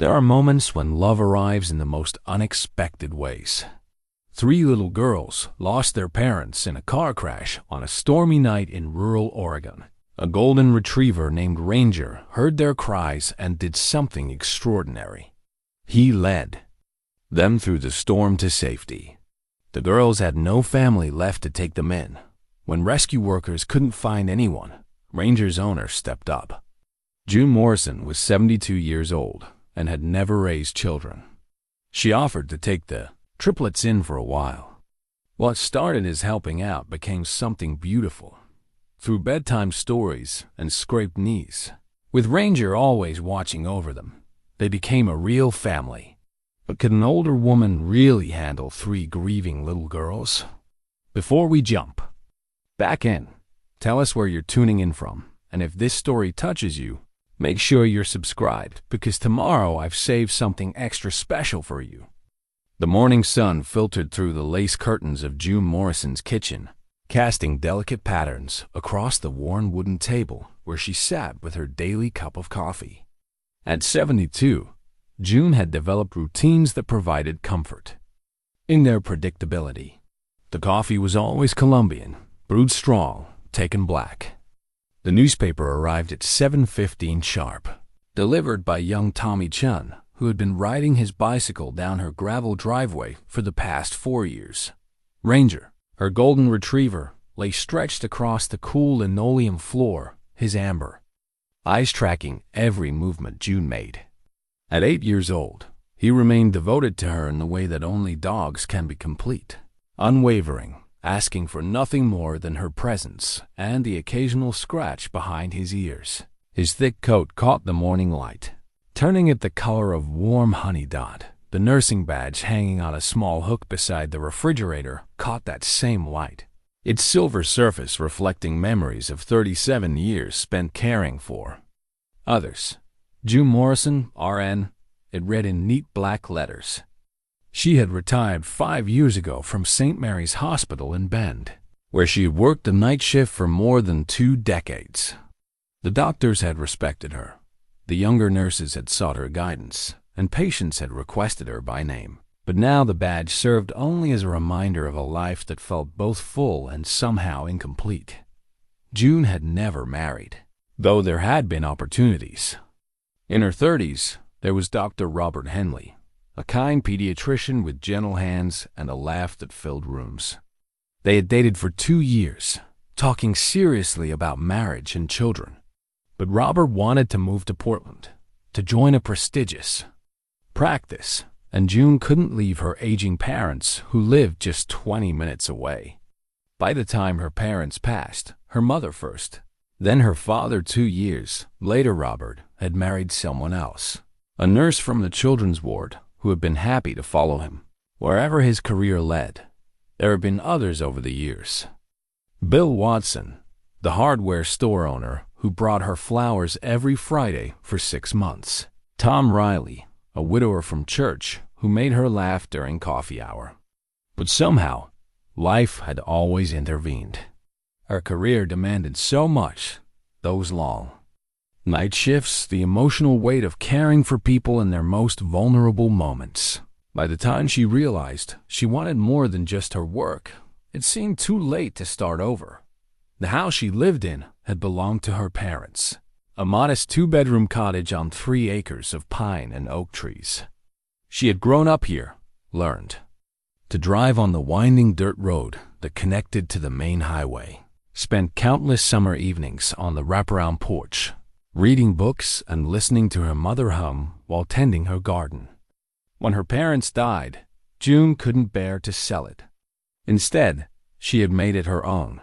There are moments when love arrives in the most unexpected ways. Three little girls lost their parents in a car crash on a stormy night in rural Oregon. A golden retriever named Ranger heard their cries and did something extraordinary. He led them through the storm to safety. The girls had no family left to take them in. When rescue workers couldn't find anyone, Ranger's owner stepped up. June Morrison was 72 years old and had never raised children. She offered to take the Triplets in for a while. What started as helping out became something beautiful. Through bedtime stories and scraped knees, with Ranger always watching over them, they became a real family. But could an older woman really handle three grieving little girls? Before we jump back in, tell us where you're tuning in from, and if this story touches you, make sure you're subscribed, because tomorrow I've saved something extra special for you. The morning sun filtered through the lace curtains of June Morrison's kitchen, casting delicate patterns across the worn wooden table where she sat with her daily cup of coffee. At 72, June had developed routines that provided comfort in their predictability. The coffee was always Colombian, brewed strong, taken black. The newspaper arrived at 7:15 sharp, delivered by young Tommy Chun, who had been riding his bicycle down her gravel driveway for the past 4 years. Ranger, her golden retriever, lay stretched across the cool linoleum floor, his amber eyes tracking every movement June made. At 8 years old, he remained devoted to her in the way that only dogs can be, complete, unwavering, asking for nothing more than her presence and the occasional scratch behind his ears. His thick coat caught the morning light, turning it the color of warm honey dot. The nursing badge hanging on a small hook beside the refrigerator caught that same light, its silver surface reflecting memories of 37 years spent caring for others. June Morrison, RN, it read in neat black letters. She had retired 5 years ago from St. Mary's Hospital in Bend, where she had worked the night shift for more than 2 decades. The doctors had respected her. The younger nurses had sought her guidance, and patients had requested her by name. But now the badge served only as a reminder of a life that felt both full and somehow incomplete. June had never married, though there had been opportunities. In her 30s, there was Dr. Robert Henley, a kind pediatrician with gentle hands and a laugh that filled rooms. They had dated for 2 years, talking seriously about marriage and children. But Robert wanted to move to Portland, to join a prestigious practice, and June couldn't leave her aging parents who lived just 20 minutes away. By the time her parents passed, her mother first, then her father 2 years later, Robert had married someone else, a nurse from the children's ward who had been happy to follow him wherever his career led. There have been others over the years. Bill Watson, the hardware store owner who brought her flowers every Friday for 6 months. Tom Riley, a widower from church who made her laugh during coffee hour. But somehow, life had always intervened. Her career demanded so much, those long night shifts, the emotional weight of caring for people in their most vulnerable moments. By the time she realized she wanted more than just her work, it seemed too late to start over. The house she lived in had belonged to her parents, a modest 2-bedroom cottage on 3 acres of pine and oak trees. She had grown up here, learned to drive on the winding dirt road that connected to the main highway, spent countless summer evenings on the wraparound porch, reading books and listening to her mother hum while tending her garden. When her parents died, June couldn't bear to sell it. Instead, she had made it her own,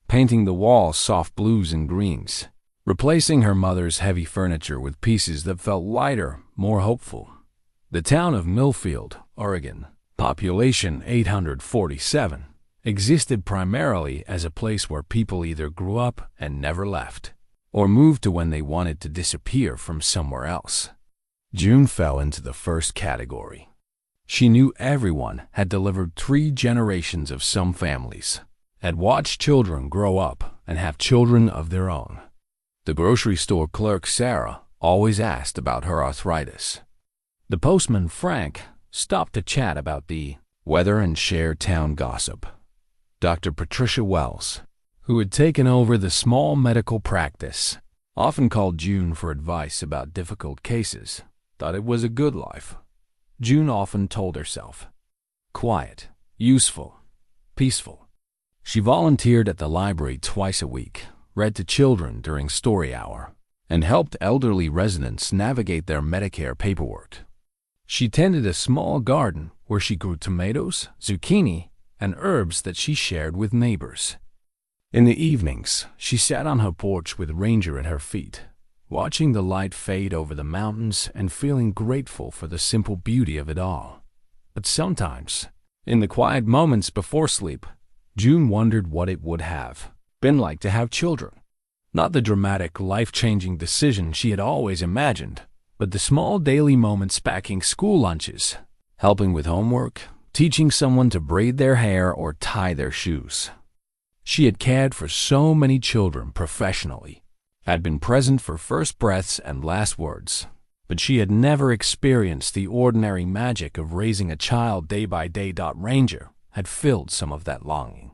painting the walls soft blues and greens, replacing her mother's heavy furniture with pieces that felt lighter, more hopeful. The town of Millfield, Oregon, population 847, existed primarily as a place where people either grew up and never left, or moved to when they wanted to disappear from somewhere else. June fell into the first category. She knew everyone had delivered 3 generations of some families, had watched children grow up and have children of their own. The grocery store clerk, Sarah, always asked about her arthritis. The postman, Frank, stopped to chat about the weather and share town gossip. Dr. Patricia Wells, who had taken over the small medical practice, often called June for advice about difficult cases, thought it was a good life. June often told herself, quiet, useful, peaceful. She volunteered at the library twice a week, read to children during story hour, and helped elderly residents navigate their Medicare paperwork. She tended a small garden where she grew tomatoes, zucchini, and herbs that she shared with neighbors. In the evenings, she sat on her porch with Ranger at her feet, watching the light fade over the mountains and feeling grateful for the simple beauty of it all. But sometimes, in the quiet moments before sleep, June wondered what it would have been like to have children. Not the dramatic, life-changing decision she had always imagined, but the small daily moments packing school lunches, helping with homework, teaching someone to braid their hair or tie their shoes. She had cared for so many children professionally, had been present for first breaths and last words, but she had never experienced the ordinary magic of raising a child day by day. Ranger had filled some of that longing.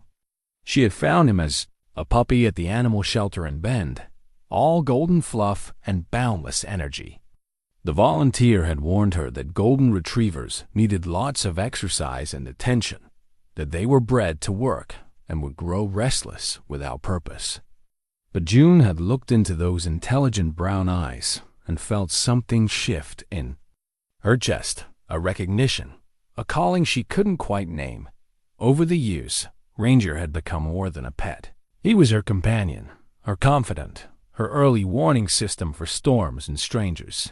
She had found him as a puppy at the animal shelter in Bend, all golden fluff and boundless energy. The volunteer had warned her that golden retrievers needed lots of exercise and attention, that they were bred to work and would grow restless without purpose. But June had looked into those intelligent brown eyes and felt something shift in her chest, a recognition, a calling she couldn't quite name. Over the years, Ranger had become more than a pet. He was her companion, her confidant, her early warning system for storms and strangers.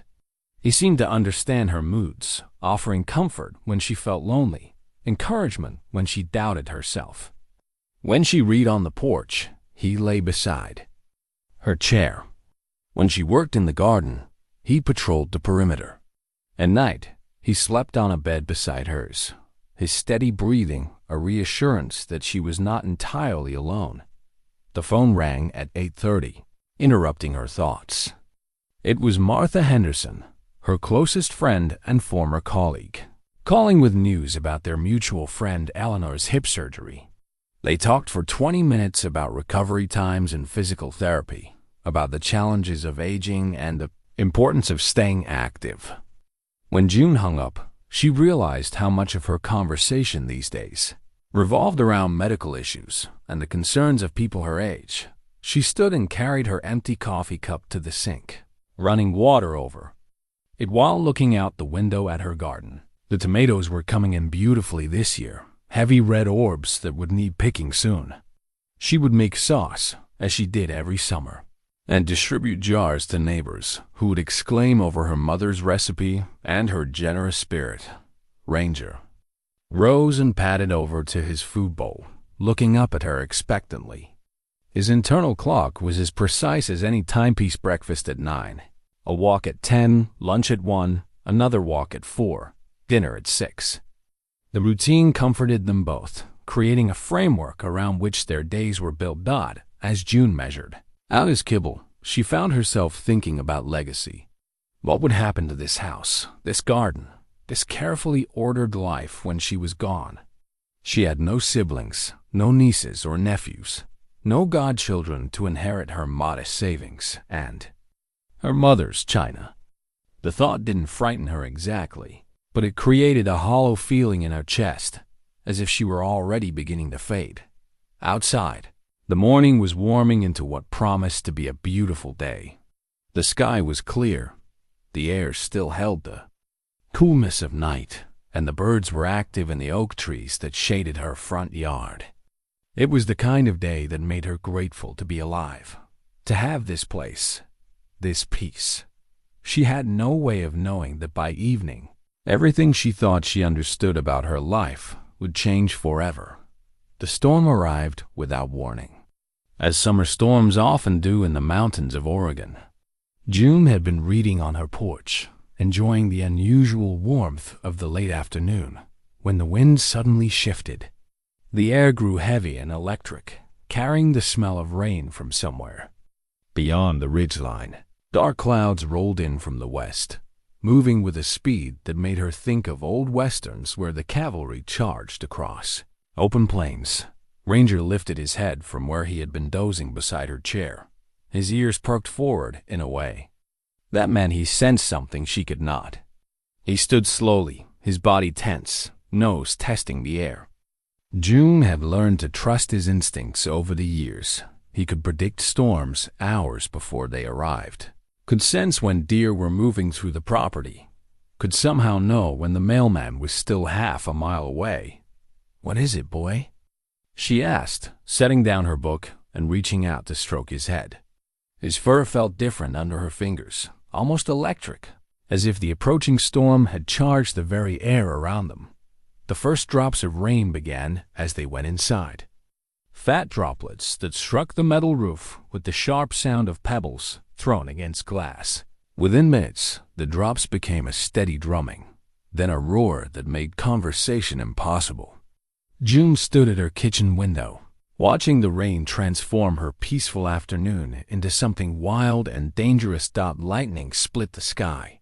He seemed to understand her moods, offering comfort when she felt lonely, encouragement when she doubted herself. When she read on the porch, he lay beside her chair. When she worked in the garden, he patrolled the perimeter. At night, he slept on a bed beside hers, his steady breathing a reassurance that she was not entirely alone. The phone rang at 8:30, interrupting her thoughts. It was Martha Henderson, her closest friend and former colleague, calling with news about their mutual friend Eleanor's hip surgery. They talked for 20 minutes about recovery times and physical therapy, about the challenges of aging and the importance of staying active. When June hung up, she realized how much of her conversation these days revolved around medical issues and the concerns of people her age. She stood and carried her empty coffee cup to the sink, running water over it while looking out the window at her garden. The tomatoes were coming in beautifully this year, heavy red orbs that would need picking soon. She would make sauce, as she did every summer, and distribute jars to neighbors who would exclaim over her mother's recipe and her generous spirit. Ranger rose and padded over to his food bowl, looking up at her expectantly. His internal clock was as precise as any timepiece: breakfast at 9, a walk at 10, lunch at 1, another walk at 4, dinner at 6. The routine comforted them both, creating a framework around which their days were built. As June measured out his kibble, she found herself thinking about legacy. What would happen to this house, this garden, this carefully ordered life when she was gone? She had no siblings, no nieces or nephews, no godchildren to inherit her modest savings and her mother's china. The thought didn't frighten her exactly, but it created a hollow feeling in her chest, as if she were already beginning to fade. Outside, the morning was warming into what promised to be a beautiful day. The sky was clear, the air still held the coolness of night, and the birds were active in the oak trees that shaded her front yard. It was the kind of day that made her grateful to be alive, to have this place, this peace. She had no way of knowing that by evening, everything she thought she understood about her life would change forever. The storm arrived without warning, as summer storms often do in the mountains of Oregon. June had been reading on her porch, enjoying the unusual warmth of the late afternoon, when the wind suddenly shifted. The air grew heavy and electric, carrying the smell of rain from somewhere beyond the ridgeline. Dark clouds rolled in from the west, moving with a speed that made her think of old westerns where the cavalry charged across open plains. Ranger lifted his head from where he had been dozing beside her chair. His ears perked forward in a way that meant he sensed something she could not. He stood slowly, his body tense, nose testing the air. June had learned to trust his instincts over the years. He could predict storms hours before they arrived, could sense when deer were moving through the property, could somehow know when the mailman was still half a mile away. "What is it, boy?" she asked, setting down her book and reaching out to stroke his head. His fur felt different under her fingers, almost electric, as if the approaching storm had charged the very air around them. The first drops of rain began as they went inside. Fat droplets that struck the metal roof with the sharp sound of pebbles thrown against glass. Within minutes, the drops became a steady drumming, then a roar that made conversation impossible. June stood at her kitchen window, watching the rain transform her peaceful afternoon into something wild and dangerous. Lightning split the sky,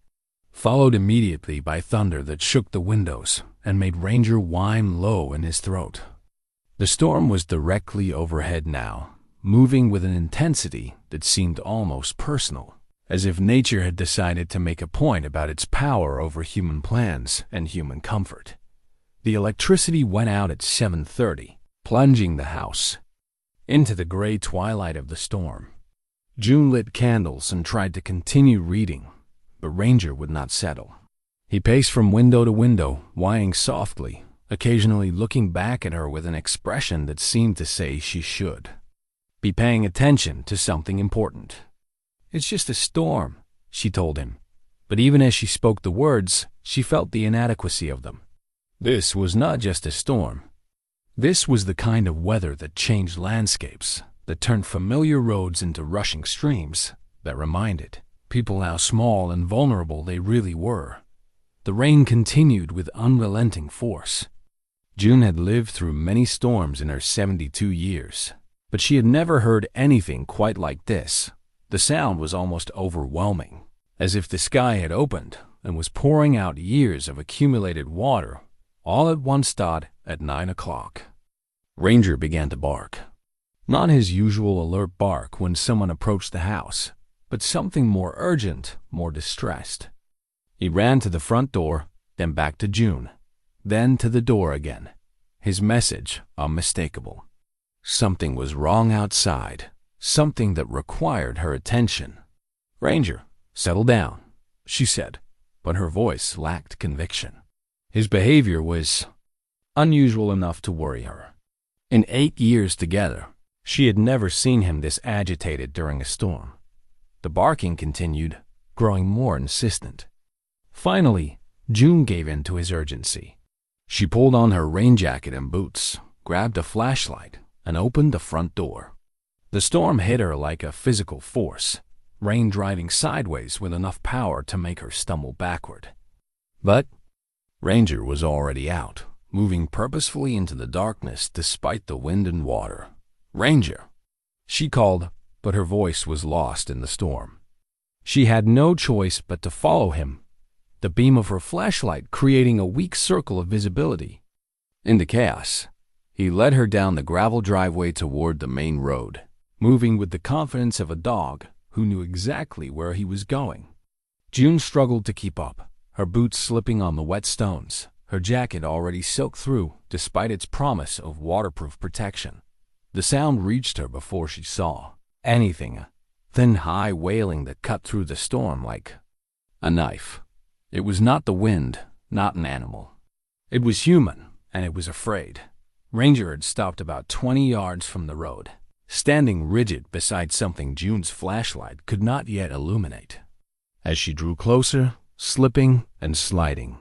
followed immediately by thunder that shook the windows and made Ranger whine low in his throat. The storm was directly overhead now, moving with an intensity that seemed almost personal, as if nature had decided to make a point about its power over human plans and human comfort. The electricity went out at 7:30, plunging the house into the gray twilight of the storm. June lit candles and tried to continue reading, but Ranger would not settle. He paced from window to window, whining softly, occasionally looking back at her with an expression that seemed to say she should be paying attention to something important. "It's just a storm," she told him, but even as she spoke the words, she felt the inadequacy of them. This was not just a storm. This was the kind of weather that changed landscapes, that turned familiar roads into rushing streams, that reminded people how small and vulnerable they really were. The rain continued with unrelenting force. June had lived through many storms in her 72 years, but she had never heard anything quite like this. The sound was almost overwhelming, as if the sky had opened and was pouring out years of accumulated water all at once. At 9 o'clock, Ranger began to bark. Not his usual alert bark when someone approached the house, but something more urgent, more distressed. He ran to the front door, then back to June, then to the door again. His message unmistakable. Something was wrong outside, something that required her attention. "Ranger, settle down," she said, but her voice lacked conviction. His behavior was unusual enough to worry her. In 8 years together, she had never seen him this agitated during a storm. The barking continued, growing more insistent. Finally, June gave in to his urgency. She pulled on her rain jacket and boots, grabbed a flashlight, and opened the front door. The storm hit her like a physical force, rain driving sideways with enough power to make her stumble backward. But Ranger was already out, moving purposefully into the darkness despite the wind and water. "Ranger!" she called, but her voice was lost in the storm. She had no choice but to follow him, the beam of her flashlight creating a weak circle of visibility. In the chaos, he led her down the gravel driveway toward the main road, moving with the confidence of a dog who knew exactly where he was going. June struggled to keep up, her boots slipping on the wet stones, her jacket already soaked through despite its promise of waterproof protection. The sound reached her before she saw anything, a thin, high wailing that cut through the storm like a knife. It was not the wind, not an animal. It was human, and it was afraid. Ranger had stopped about 20 yards from the road, standing rigid beside something June's flashlight could not yet illuminate. As she drew closer, slipping and sliding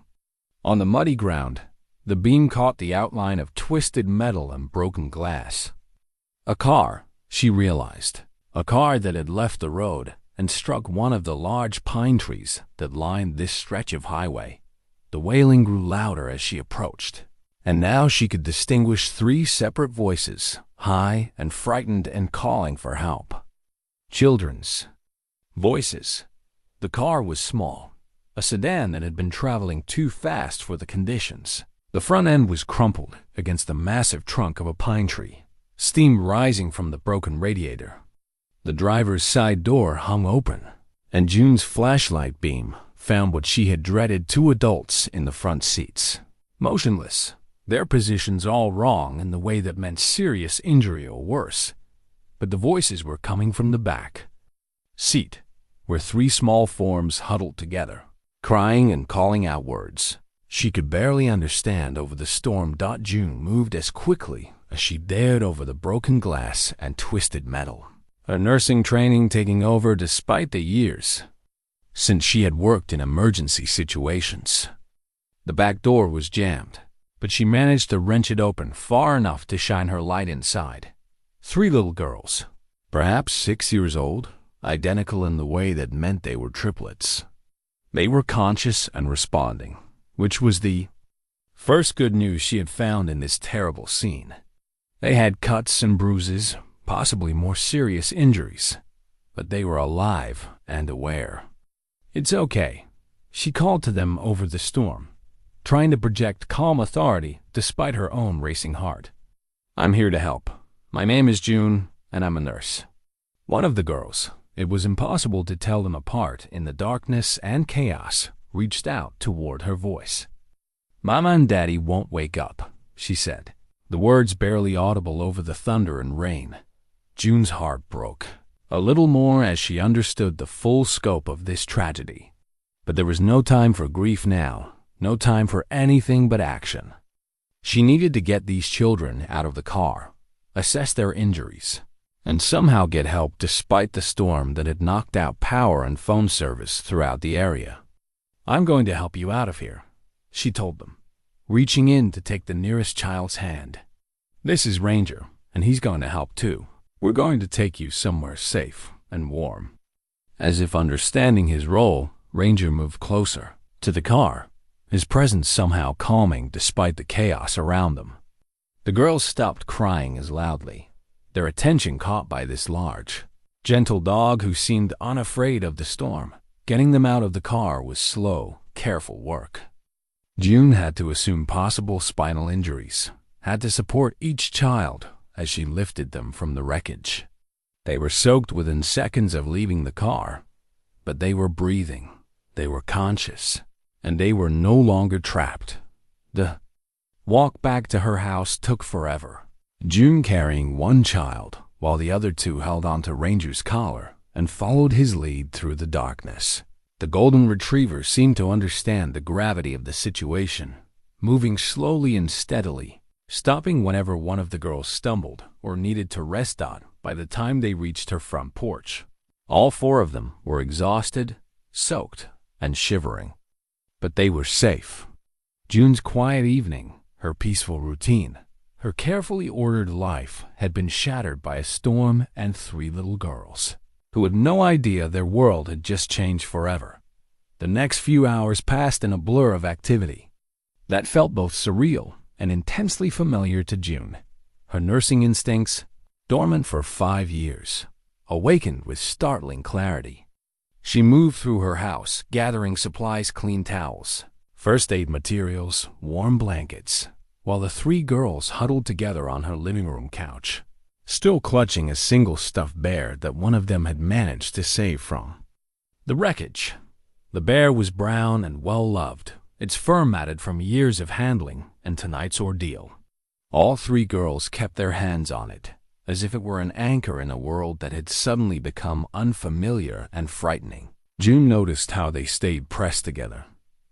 on the muddy ground, the beam caught the outline of twisted metal and broken glass. A car, she realized, a car that had left the road and struck one of the large pine trees that lined this stretch of highway. The wailing grew louder as she approached, and now she could distinguish 3 separate voices, high and frightened and calling for help. Children's voices. The car was small, a sedan that had been traveling too fast for the conditions. The front end was crumpled against the massive trunk of a pine tree, steam rising from the broken radiator. The driver's side door hung open, and June's flashlight beam found what she had dreaded: two adults in the front seats, motionless, their positions all wrong in the way that meant serious injury or worse. But the voices were coming from the back seat, where three small forms huddled together, crying and calling out words she could barely understand over the storm. June moved as quickly as she dared over the broken glass and twisted metal, her nursing training taking over despite the years since she had worked in emergency situations. The back door was jammed, but she managed to wrench it open far enough to shine her light inside. Three little girls, perhaps 6 years old, identical in the way that meant they were triplets. They were conscious and responding, which was the first good news she had found in this terrible scene. They had cuts and bruises, possibly more serious injuries, but they were alive and aware. "It's okay," she called to them over the storm, trying to project calm authority despite her own racing heart. "I'm here to help. My name is June, and I'm a nurse." One of the girls, it was impossible to tell them apart in the darkness and chaos, reached out toward her voice. "Mama and Daddy won't wake up," she said, the words barely audible over the thunder and rain. June's heart broke a little more as she understood the full scope of this tragedy. But there was no time for grief now, no time for anything but action. She needed to get these children out of the car, assess their injuries, and somehow get help despite the storm that had knocked out power and phone service throughout the area. "I'm going to help you out of here," she told them, reaching in to take the nearest child's hand. "This is Ranger, and he's going to help too. We're going to take you somewhere safe and warm." As if understanding his role, Ranger moved closer to the car, his presence somehow calming despite the chaos around them. The girls stopped crying as loudly, their attention caught by this large, gentle dog who seemed unafraid of the storm. Getting them out of the car was slow, careful work. June had to assume possible spinal injuries, had to support each child as she lifted them from the wreckage. They were soaked within seconds of leaving the car, but they were breathing, they were conscious, and they were no longer trapped. The walk back to her house took forever, June carrying one child while the other two held onto Ranger's collar and followed his lead through the darkness. The golden retriever seemed to understand the gravity of the situation, moving slowly and steadily, stopping whenever one of the girls stumbled or needed to rest. By the time they reached her front porch, all four of them were exhausted, soaked, and shivering. But they were safe. June's quiet evening, her peaceful routine, her carefully ordered life had been shattered by a storm and three little girls, who had no idea their world had just changed forever. The next few hours passed in a blur of activity that felt both surreal and intensely familiar to June. Her nursing instincts, dormant for 5 years, awakened with startling clarity. She moved through her house, gathering supplies: clean towels, first aid materials, warm blankets, while the three girls huddled together on her living room couch, still clutching a single stuffed bear that one of them had managed to save from the wreckage. The bear was brown and well-loved, its fur matted from years of handling and tonight's ordeal. All three girls kept their hands on it, as if it were an anchor in a world that had suddenly become unfamiliar and frightening. June noticed how they stayed pressed together,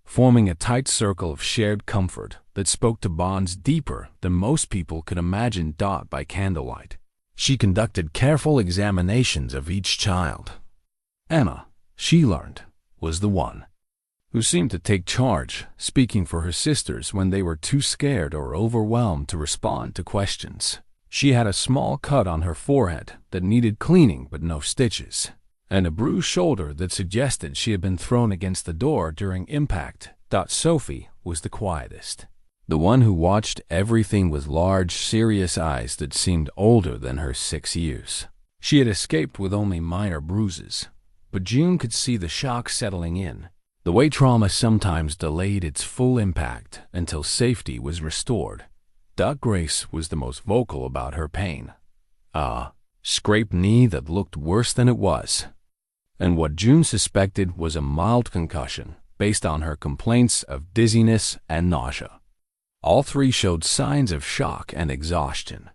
forming a tight circle of shared comfort that spoke to bonds deeper than most people could imagine. By candlelight, she conducted careful examinations of each child. Emma, she learned, was the one who seemed to take charge, speaking for her sisters when they were too scared or overwhelmed to respond to questions. She had a small cut on her forehead that needed cleaning but no stitches, and a bruised shoulder that suggested she had been thrown against the door during impact. Sophie was the quietest, the one who watched everything with large, serious eyes that seemed older than her 6 years. She had escaped with only minor bruises, but June could see the shock settling in, The way trauma sometimes delayed its full impact until safety was restored, Grace was the most vocal about her pain. A scraped knee that looked worse than it was. And what June suspected was a mild concussion based on her complaints of dizziness and nausea. All three showed signs of shock and exhaustion,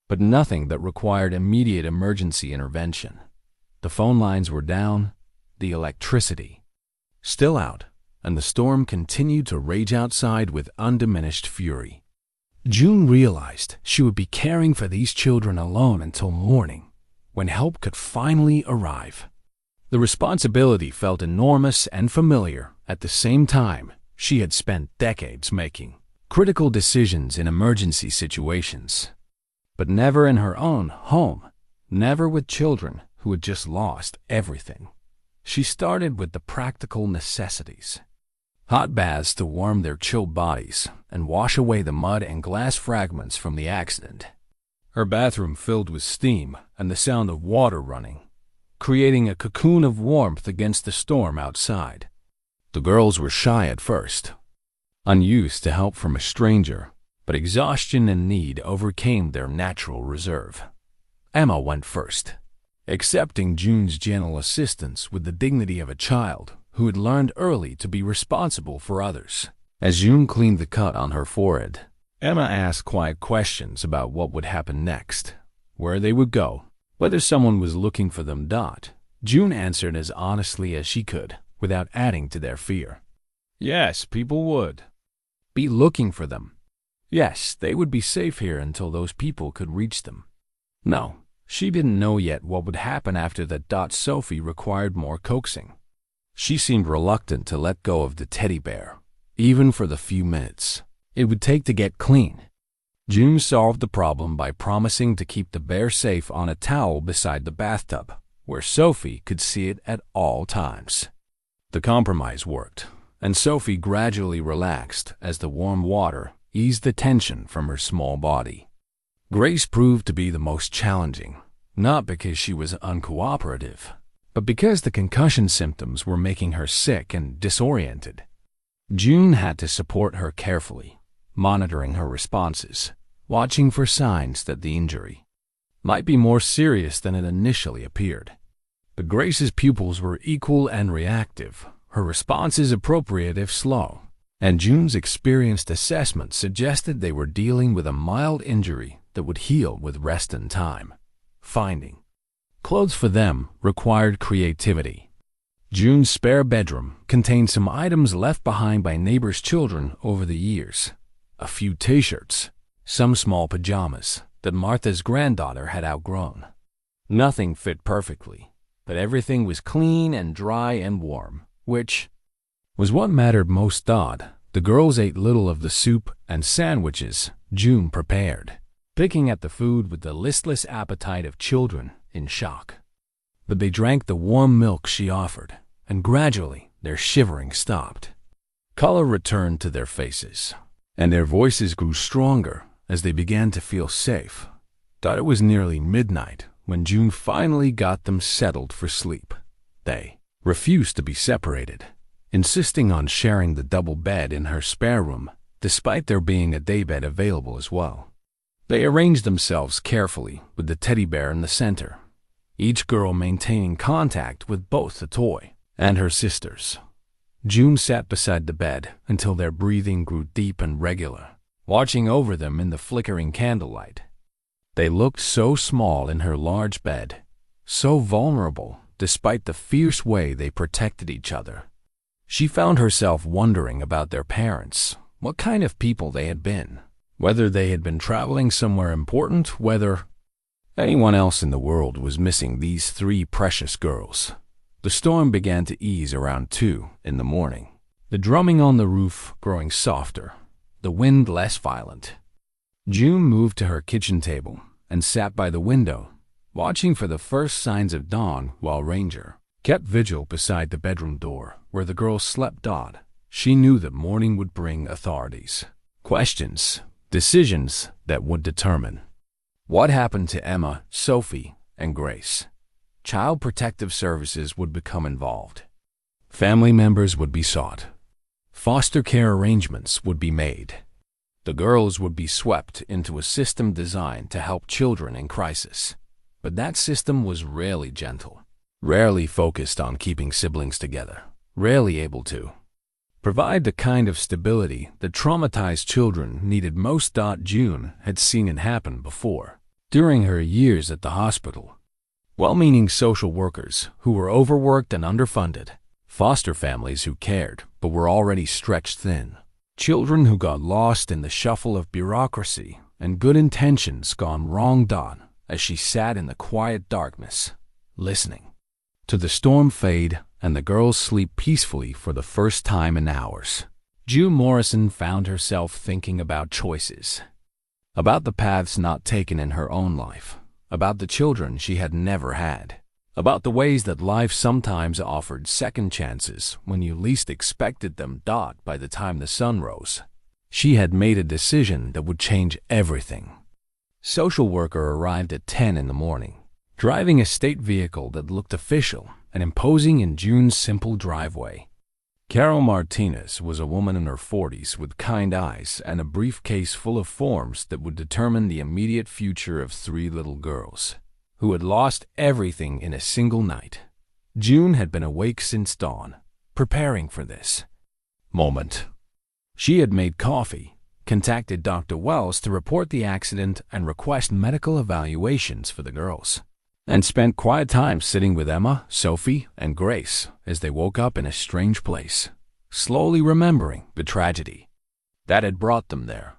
but nothing that required immediate emergency intervention. The phone lines were down, the electricity still out, and the storm continued to rage outside with undiminished fury. June realized she would be caring for these children alone until morning, when help could finally arrive. The responsibility felt enormous and familiar at the same time. She had spent decades making critical decisions in emergency situations, but never in her own home, never with children who had just lost everything. She started with the practical necessities. Hot baths to warm their chilled bodies and wash away the mud and glass fragments from the accident. Her bathroom filled with steam and the sound of water running, creating a cocoon of warmth against the storm outside. The girls were shy at first, unused to help from a stranger, but exhaustion and need overcame their natural reserve. Emma went first, accepting June's gentle assistance with the dignity of a child who had learned early to be responsible for others. As June cleaned the cut on her forehead, Emma asked quiet questions about what would happen next, where they would go, whether someone was looking for them. June answered as honestly as she could, without adding to their fear. Yes, people would be looking for them. Yes, they would be safe here until those people could reach them. No, she didn't know yet what would happen after that. Sophie required more coaxing. She seemed reluctant to let go of the teddy bear, even for the few minutes it would take to get clean. June solved the problem by promising to keep the bear safe on a towel beside the bathtub, where Sophie could see it at all times. The compromise worked, and Sophie gradually relaxed as the warm water eased the tension from her small body. Grace proved to be the most challenging, not because she was uncooperative, but because the concussion symptoms were making her sick and disoriented. June had to support her carefully, monitoring her responses, watching for signs that the injury might be more serious than it initially appeared. But Grace's pupils were equal and reactive, her responses appropriate if slow, and June's experienced assessment suggested they were dealing with a mild injury that would heal with rest and time. Finding clothes for them required creativity. June's spare bedroom contained some items left behind by neighbors' children over the years. A few t-shirts, some small pajamas that Martha's granddaughter had outgrown. Nothing fit perfectly, but everything was clean and dry and warm, which was what mattered most. The girls ate little of the soup and sandwiches June prepared, picking at the food with the listless appetite of children in shock. But they drank the warm milk she offered, and gradually their shivering stopped. Color returned to their faces, and their voices grew stronger as they began to feel safe. It was nearly midnight when June finally got them settled for sleep. They refused to be separated, insisting on sharing the double bed in her spare room, despite there being a daybed available as well. They arranged themselves carefully with the teddy bear in the center, each girl maintaining contact with both the toy and her sisters. June sat beside the bed until their breathing grew deep and regular, watching over them in the flickering candlelight. They looked so small in her large bed, so vulnerable despite the fierce way they protected each other. She found herself wondering about their parents, what kind of people they had been, whether they had been traveling somewhere important, whether anyone else in the world was missing these three precious girls. The storm began to ease around 2 in the morning, the drumming on the roof growing softer, the wind less violent. June moved to her kitchen table and sat by the window, watching for the first signs of dawn while Ranger kept vigil beside the bedroom door where the girls slept. She knew that morning would bring authorities, questions, decisions that would determine what happened to Emma, Sophie, and Grace. Child Protective Services would become involved. Family members would be sought. Foster care arrangements would be made. The girls would be swept into a system designed to help children in crisis. But that system was rarely gentle, rarely focused on keeping siblings together, rarely able to provide the kind of stability that traumatized children needed most. June had seen it happen before. During her years at the hospital, well-meaning social workers who were overworked and underfunded, foster families who cared but were already stretched thin, children who got lost in the shuffle of bureaucracy, and good intentions gone wrong. As she sat in the quiet darkness, listening to the storm fade and the girls sleep peacefully for the first time in hours, June Morrison found herself thinking about choices, about the paths not taken in her own life, about the children she had never had, about the ways that life sometimes offered second chances when you least expected them. By the time the sun rose, she had made a decision that would change everything. Social worker arrived at 10 in the morning, driving a state vehicle that looked official and imposing in June's simple driveway. Carol Martinez was a woman in her 40s with kind eyes and a briefcase full of forms that would determine the immediate future of 3 little girls, who had lost everything in a single night. June had been awake since dawn, preparing for this moment. She had made coffee, contacted Dr. Wells to report the accident and request medical evaluations for the girls, and spent quiet time sitting with Emma, Sophie, and Grace as they woke up in a strange place, slowly remembering the tragedy that had brought them there.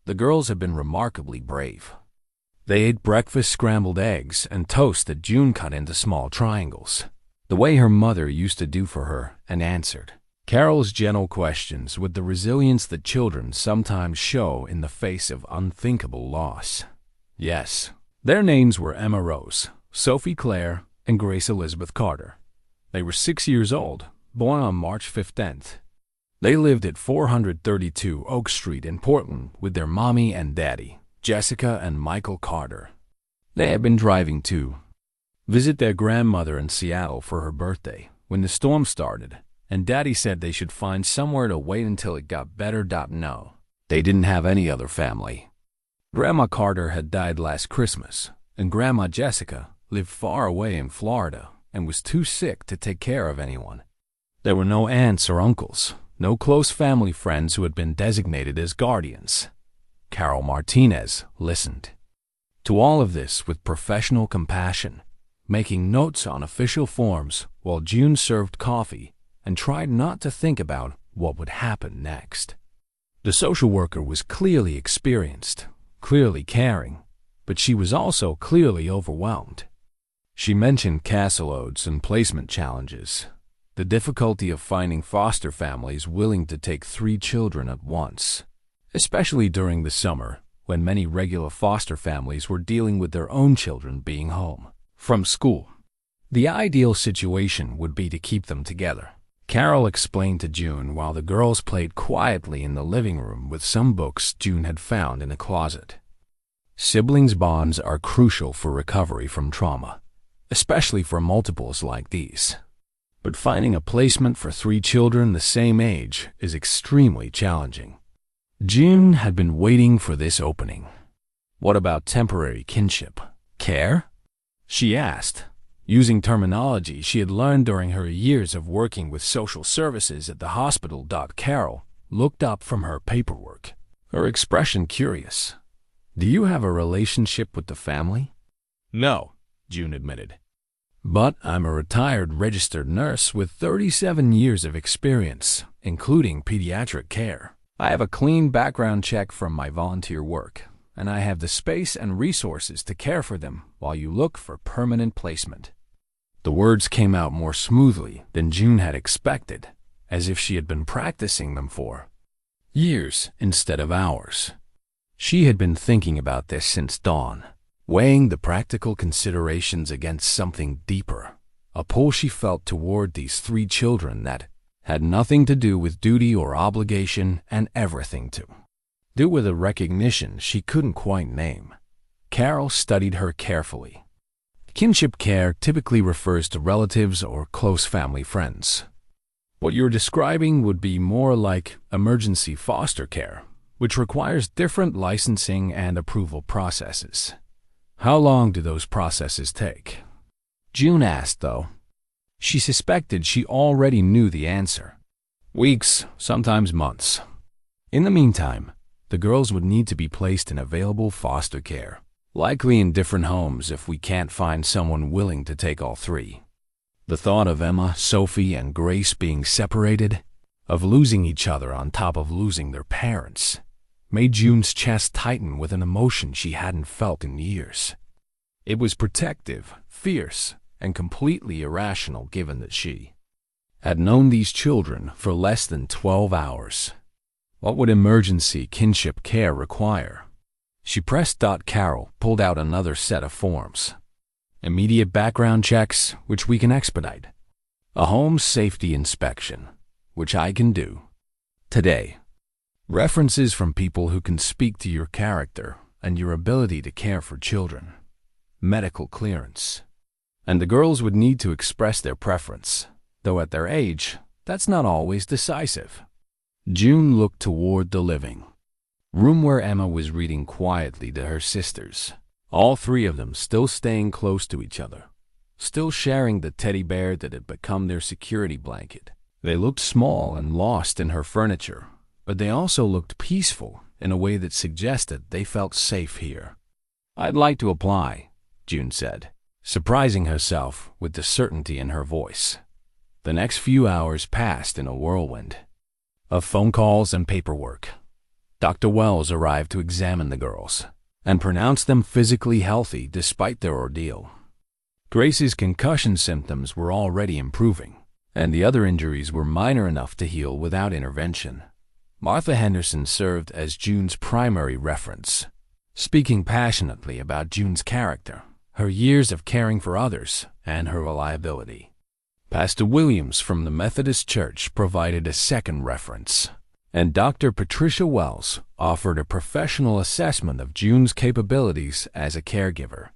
The girls had been remarkably brave. They ate breakfast scrambled eggs and toast that June cut into small triangles, the way her mother used to do for her, and answered Carol's gentle questions with the resilience that children sometimes show in the face of unthinkable loss. Yes, their names were Emma Rose, Sophie Claire, and Grace Elizabeth Carter. They were 6 years old, born on March 15th. They lived at 432 Oak Street in Portland with their mommy and daddy, Jessica and Michael Carter. They had been driving to visit their grandmother in Seattle for her birthday when the storm started, and Daddy said they should find somewhere to wait until it got better. No, they didn't have any other family. Grandma Carter had died last Christmas, and Grandma Jessica lived far away in Florida and was too sick to take care of anyone. There were no aunts or uncles, no close family friends who had been designated as guardians. Carol Martinez listened to all of this with professional compassion, making notes on official forms while June served coffee and tried not to think about what would happen next. The social worker was clearly experienced, clearly caring, but she was also clearly overwhelmed. She mentioned caseloads and placement challenges, the difficulty of finding foster families willing to take 3 children at once, especially during the summer when many regular foster families were dealing with their own children being home from school. The ideal situation would be to keep them together, Carol explained to June while the girls played quietly in the living room with some books June had found in a closet. Siblings' bonds are crucial for recovery from trauma, especially for multiples like these. But finding a placement for 3 children the same age is extremely challenging. June had been waiting for this opening. What about temporary kinship? Care? She asked, using terminology she had learned during her years of working with social services at the hospital. Carol looked up from her paperwork, her expression curious. Do you have a relationship with the family? No, June admitted. But I'm a retired registered nurse with 37 years of experience, including pediatric care. I have a clean background check from my volunteer work, and I have the space and resources to care for them while you look for permanent placement. The words came out more smoothly than June had expected, as if she had been practicing them for years instead of hours. She had been thinking about this since dawn, weighing the practical considerations against something deeper, a pull she felt toward these 3 children that had nothing to do with duty or obligation and everything to do with a recognition she couldn't quite name. Carol studied her carefully. Kinship care typically refers to relatives or close family friends. What you're describing would be more like emergency foster care, which requires different licensing and approval processes. How long do those processes take? June asked, though. She suspected she already knew the answer. Weeks, sometimes months. In the meantime, the girls would need to be placed in available foster care, likely in different homes if we can't find someone willing to take all three. The thought of Emma, Sophie, and Grace being separated, of losing each other on top of losing their parents, made June's chest tighten with an emotion she hadn't felt in years. It was protective, fierce, and completely irrational given that she had known these children for less than 12 hours. What would emergency kinship care require? She pressed. Carol pulled out another set of forms. Immediate background checks, which we can expedite. A home safety inspection, which I can do today. References from people who can speak to your character and your ability to care for children. Medical clearance. And the girls would need to express their preference, though at their age, that's not always decisive. June looked toward the living room where Emma was reading quietly to her sisters, all three of them still staying close to each other, still sharing the teddy bear that had become their security blanket. They looked small and lost in her furniture, but they also looked peaceful in a way that suggested they felt safe here. "I'd like to apply," June said, surprising herself with the certainty in her voice. The next few hours passed in a whirlwind of phone calls and paperwork. Dr. Wells arrived to examine the girls and pronounced them physically healthy despite their ordeal. Grace's concussion symptoms were already improving, and the other injuries were minor enough to heal without intervention. Martha Henderson served as June's primary reference, speaking passionately about June's character, her years of caring for others, and her reliability. Pastor Williams from the Methodist Church provided a second reference, and Dr. Patricia Wells offered a professional assessment of June's capabilities as a caregiver.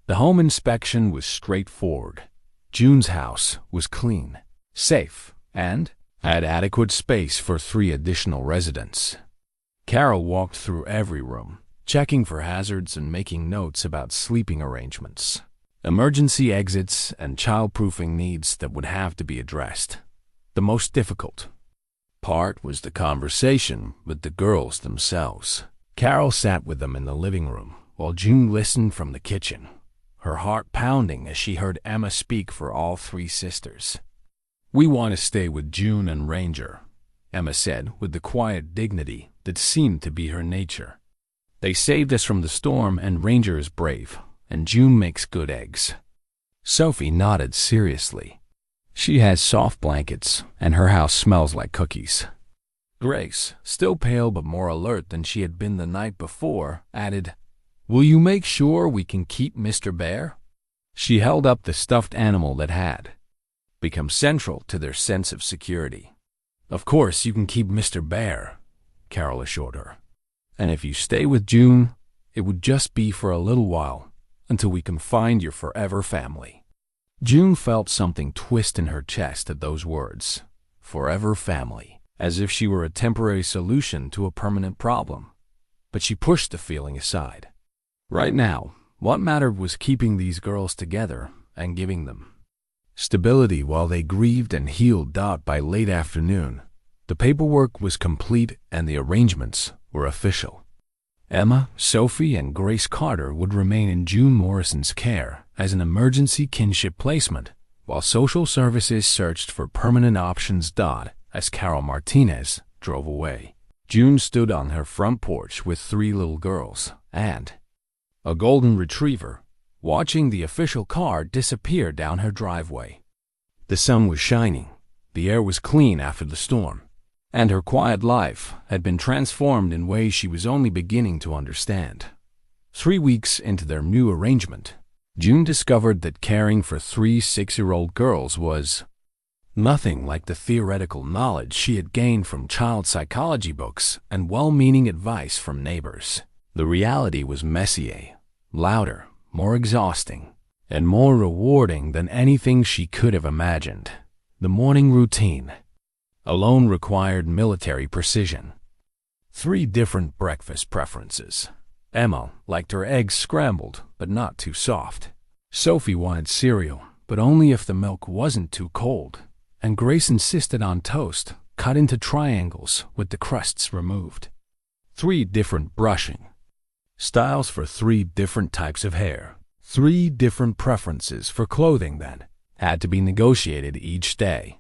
The home inspection was straightforward. June's house was clean, safe, and had adequate space for 3 additional residents. Carol walked through every room, checking for hazards and making notes about sleeping arrangements, emergency exits, and child-proofing needs that would have to be addressed. The most difficult part was the conversation with the girls themselves. Carol sat with them in the living room, while June listened from the kitchen, her heart pounding as she heard Emma speak for all 3 sisters. "We want to stay with June and Ranger," Emma said with the quiet dignity that seemed to be her nature. "They saved us from the storm, and Ranger is brave, and June makes good eggs." Sophie nodded seriously. "She has soft blankets, and her house smells like cookies." Grace, still pale but more alert than she had been the night before, added, "Will you make sure we can keep Mr. Bear?" She held up the stuffed animal that had become central to their sense of security. "Of course you can keep Mr. Bear," Carol assured her. "And if you stay with June, it would just be for a little while, until we can find your forever family." June felt something twist in her chest at those words, forever family, as if she were a temporary solution to a permanent problem. But she pushed the feeling aside. Right now, what mattered was keeping these girls together and giving them stability while they grieved and healed. By late afternoon, the paperwork was complete and the arrangements were official. Emma, Sophie, and Grace Carter would remain in June Morrison's care as an emergency kinship placement, while social services searched for permanent options. As Carol Martinez drove away, June stood on her front porch with 3 little girls and a golden retriever, watching the official car disappear down her driveway. The sun was shining, the air was clean after the storm, and her quiet life had been transformed in ways she was only beginning to understand. 3 weeks into their new arrangement, June discovered that caring for 3 6-year-old girls was nothing like the theoretical knowledge she had gained from child psychology books and well-meaning advice from neighbors. The reality was messier, louder, more exhausting, and more rewarding than anything she could have imagined. The morning routine, alone required military precision. 3 different breakfast preferences. Emma liked her eggs scrambled, but not too soft. Sophie wanted cereal, but only if the milk wasn't too cold. And Grace insisted on toast, cut into triangles with the crusts removed. 3 different brushing styles for 3 different types of hair. 3 different preferences for clothing then had to be negotiated each day.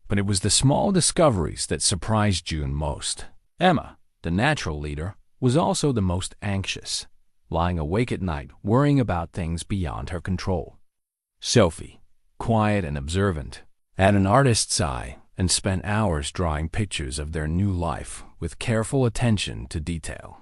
But it was the small discoveries that surprised June most. Emma, the natural leader, was also the most anxious, lying awake at night worrying about things beyond her control. Sophie, quiet and observant, had an artist's eye and spent hours drawing pictures of their new life with careful attention to detail.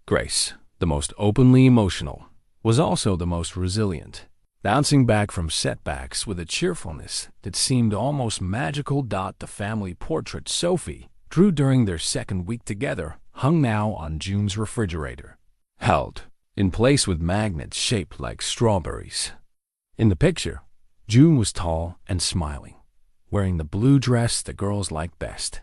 Grace, the most openly emotional, was also the most resilient, bouncing back from setbacks with a cheerfulness that seemed almost magical. The family portrait Sophie drew during their second week together hung now on June's refrigerator, held in place with magnets shaped like strawberries. In the picture, June was tall and smiling, wearing the blue dress the girls liked best.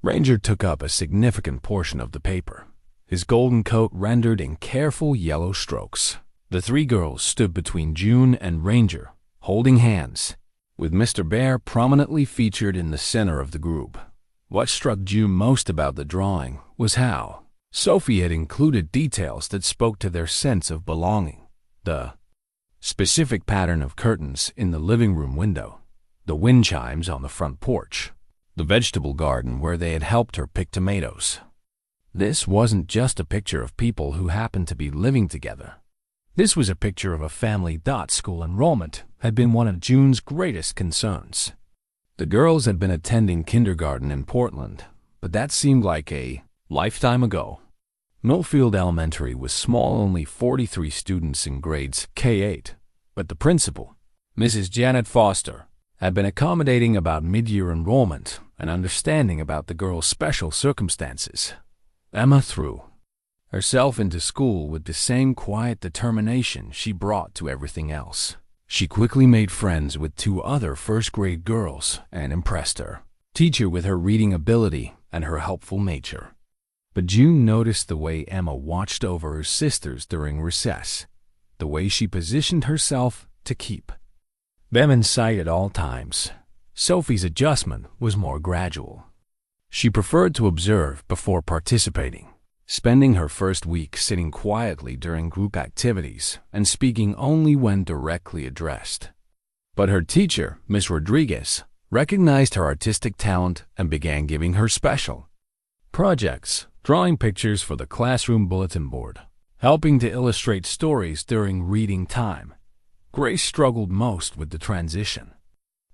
Ranger took up a significant portion of the paper, his golden coat rendered in careful yellow strokes. The 3 girls stood between June and Ranger, holding hands, with Mr. Bear prominently featured in the center of the group. What struck June most about the drawing was how Sophie had included details that spoke to their sense of belonging. The specific pattern of curtains in the living room window, the wind chimes on the front porch, the vegetable garden where they had helped her pick tomatoes. This wasn't just a picture of people who happened to be living together. This was a picture of a family. School enrollment had been one of June's greatest concerns. The girls had been attending kindergarten in Portland, but that seemed like a lifetime ago. Millfield Elementary was small, only 43 students in grades K-8, but the principal, Mrs. Janet Foster, had been accommodating about mid-year enrollment and understanding about the girls' special circumstances. Emma threw herself into school with the same quiet determination she brought to everything else. She quickly made friends with 2 other first-grade girls and impressed her teacher with her reading ability and her helpful nature. But June noticed the way Emma watched over her sisters during recess, the way she positioned herself to keep them in sight at all times. Sophie's adjustment was more gradual. She preferred to observe before participating, spending her first week sitting quietly during group activities and speaking only when directly addressed. But her teacher, Miss Rodriguez, recognized her artistic talent and began giving her special projects, drawing pictures for the classroom bulletin board, helping to illustrate stories during reading time. Grace struggled most with the transition.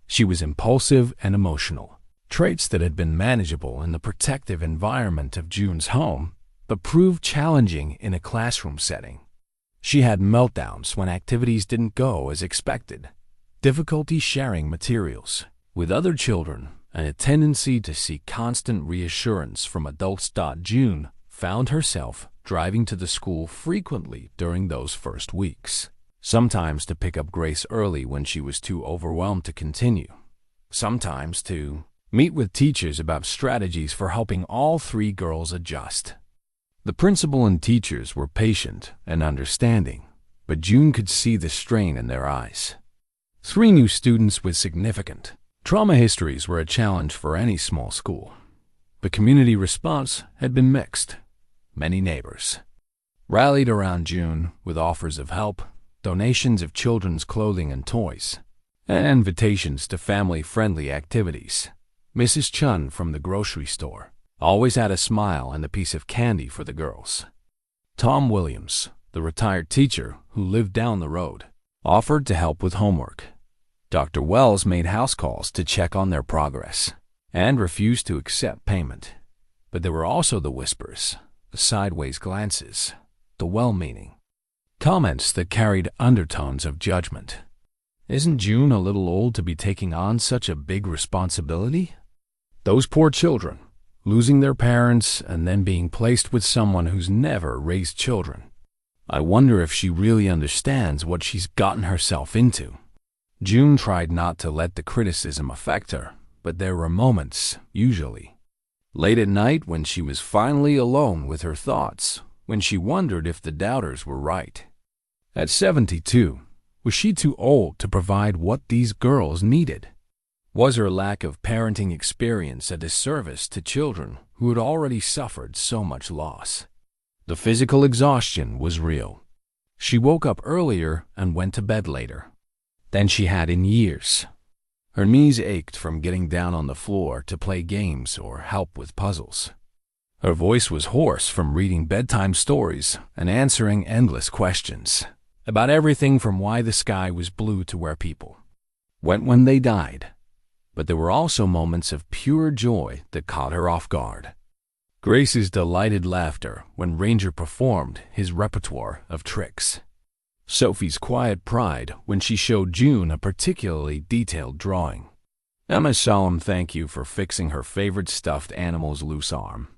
She was impulsive and emotional, traits that had been manageable in the protective environment of June's home, but proved challenging in a classroom setting. She had meltdowns when activities didn't go as expected, difficulty sharing materials with other children, and a tendency to seek constant reassurance from adults. June found herself driving to the school frequently during those first weeks, sometimes to pick up Grace early when she was too overwhelmed to continue, sometimes to meet with teachers about strategies for helping all 3 girls adjust. The principal and teachers were patient and understanding, but June could see the strain in their eyes. 3 new students with significant trauma histories were a challenge for any small school. The community response had been mixed. Many neighbors rallied around June with offers of help, donations of children's clothing and toys, and invitations to family-friendly activities. Mrs. Chun from the grocery store always had a smile and a piece of candy for the girls. Tom Williams, the retired teacher who lived down the road, offered to help with homework. Dr. Wells made house calls to check on their progress and refused to accept payment. But there were also the whispers, the sideways glances, the well-meaning comments that carried undertones of judgment. Isn't June a little old to be taking on such a big responsibility? Those poor children, losing their parents and then being placed with someone who's never raised children. I wonder if she really understands what she's gotten herself into. June tried not to let the criticism affect her, but there were moments, usually late at night, when she was finally alone with her thoughts, when she wondered if the doubters were right. At 72, was she too old to provide what these girls needed? Was her lack of parenting experience a disservice to children who had already suffered so much loss? The physical exhaustion was real. She woke up earlier and went to bed later than she had in years. Her knees ached from getting down on the floor to play games or help with puzzles. Her voice was hoarse from reading bedtime stories and answering endless questions about everything from why the sky was blue to where people went when they died. But there were also moments of pure joy that caught her off guard. Grace's delighted laughter when Ranger performed his repertoire of tricks. Sophie's quiet pride when she showed June a particularly detailed drawing. Emma's solemn thank you for fixing her favorite stuffed animal's loose arm.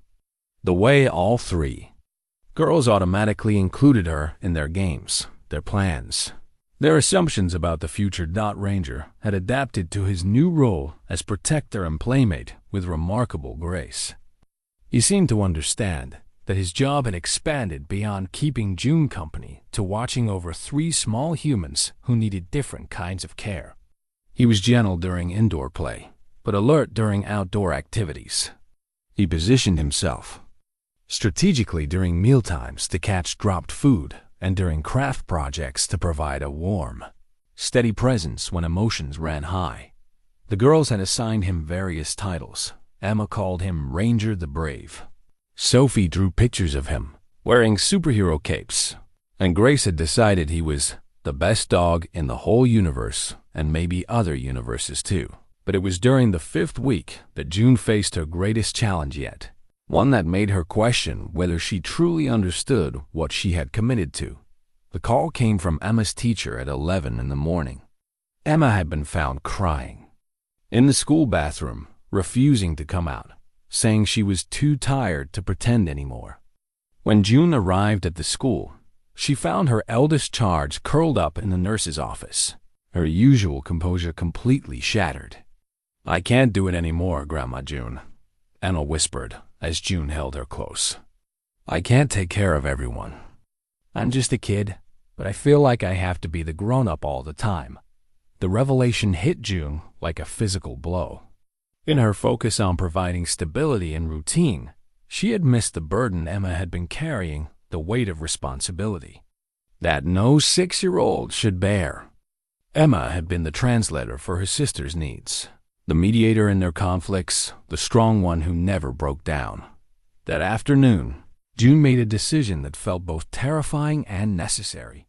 The way all three girls automatically included her in their games, their plans. Their assumptions about the future Ranger had adapted to his new role as protector and playmate with remarkable grace. He seemed to understand that his job had expanded beyond keeping June company to watching over 3 small humans who needed different kinds of care. He was gentle during indoor play, but alert during outdoor activities. He positioned himself strategically during mealtimes to catch dropped food and during craft projects to provide a warm, steady presence when emotions ran high. The girls had assigned him various titles. Emma called him Ranger the Brave. Sophie drew pictures of him wearing superhero capes, and Grace had decided he was the best dog in the whole universe and maybe other universes too. But it was during the 5th week that June faced her greatest challenge yet, one that made her question whether she truly understood what she had committed to. The call came from Emma's teacher at 11 in the morning. Emma had been found crying in the school bathroom, refusing to come out, saying she was too tired to pretend anymore. When June arrived at the school, she found her eldest charge curled up in the nurse's office, her usual composure completely shattered. "I can't do it anymore, Grandma June," Emma whispered as June held her close. "I can't take care of everyone. I'm just a kid, but I feel like I have to be the grown-up all the time." The revelation hit June like a physical blow. In her focus on providing stability and routine, she had missed the burden Emma had been carrying, the weight of responsibility that no 6-year-old should bear. Emma had been the translator for her sister's needs, the mediator in their conflicts, the strong one who never broke down. That afternoon, June made a decision that felt both terrifying and necessary.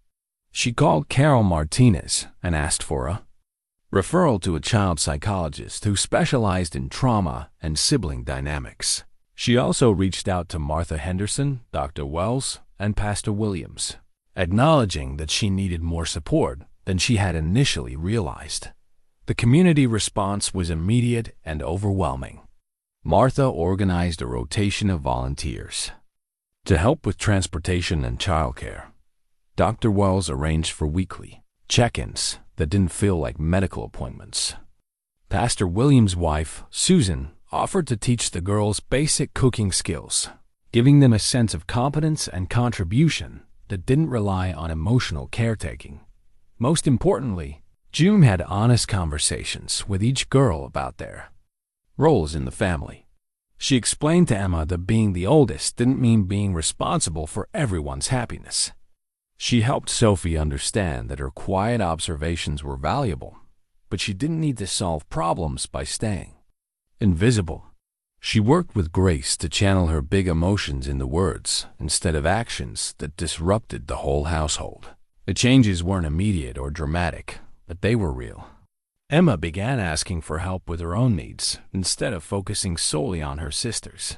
She called Carol Martinez and asked for a referral to a child psychologist who specialized in trauma and sibling dynamics. She also reached out to Martha Henderson, Dr. Wells, and Pastor Williams, acknowledging that she needed more support than she had initially realized. The community response was immediate and overwhelming. Martha organized a rotation of volunteers to help with transportation and childcare. Dr. Wells arranged for weekly check-ins that didn't feel like medical appointments. Pastor Williams' wife, Susan, offered to teach the girls basic cooking skills, giving them a sense of competence and contribution that didn't rely on emotional caretaking. Most importantly, June had honest conversations with each girl about their roles in the family. She explained to Emma that being the oldest didn't mean being responsible for everyone's happiness. She helped Sophie understand that her quiet observations were valuable, but she didn't need to solve problems by staying invisible. She worked with Grace to channel her big emotions into words instead of actions that disrupted the whole household. The changes weren't immediate or dramatic, but they were real. Emma began asking for help with her own needs instead of focusing solely on her sisters.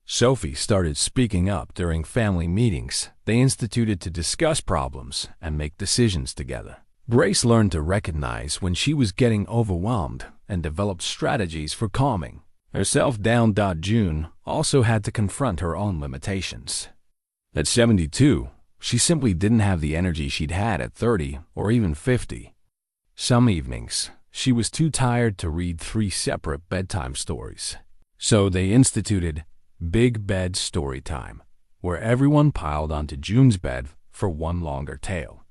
Sophie started speaking up during family meetings they instituted to discuss problems and make decisions together. Grace learned to recognize when she was getting overwhelmed and developed strategies for calming herself down. June also had to confront her own limitations. At 72, she simply didn't have the energy she'd had at 30 or even 50. Some evenings, she was too tired to read 3 separate bedtime stories. So they instituted Big Bed Story Time, where everyone piled onto June's bed for one longer tale.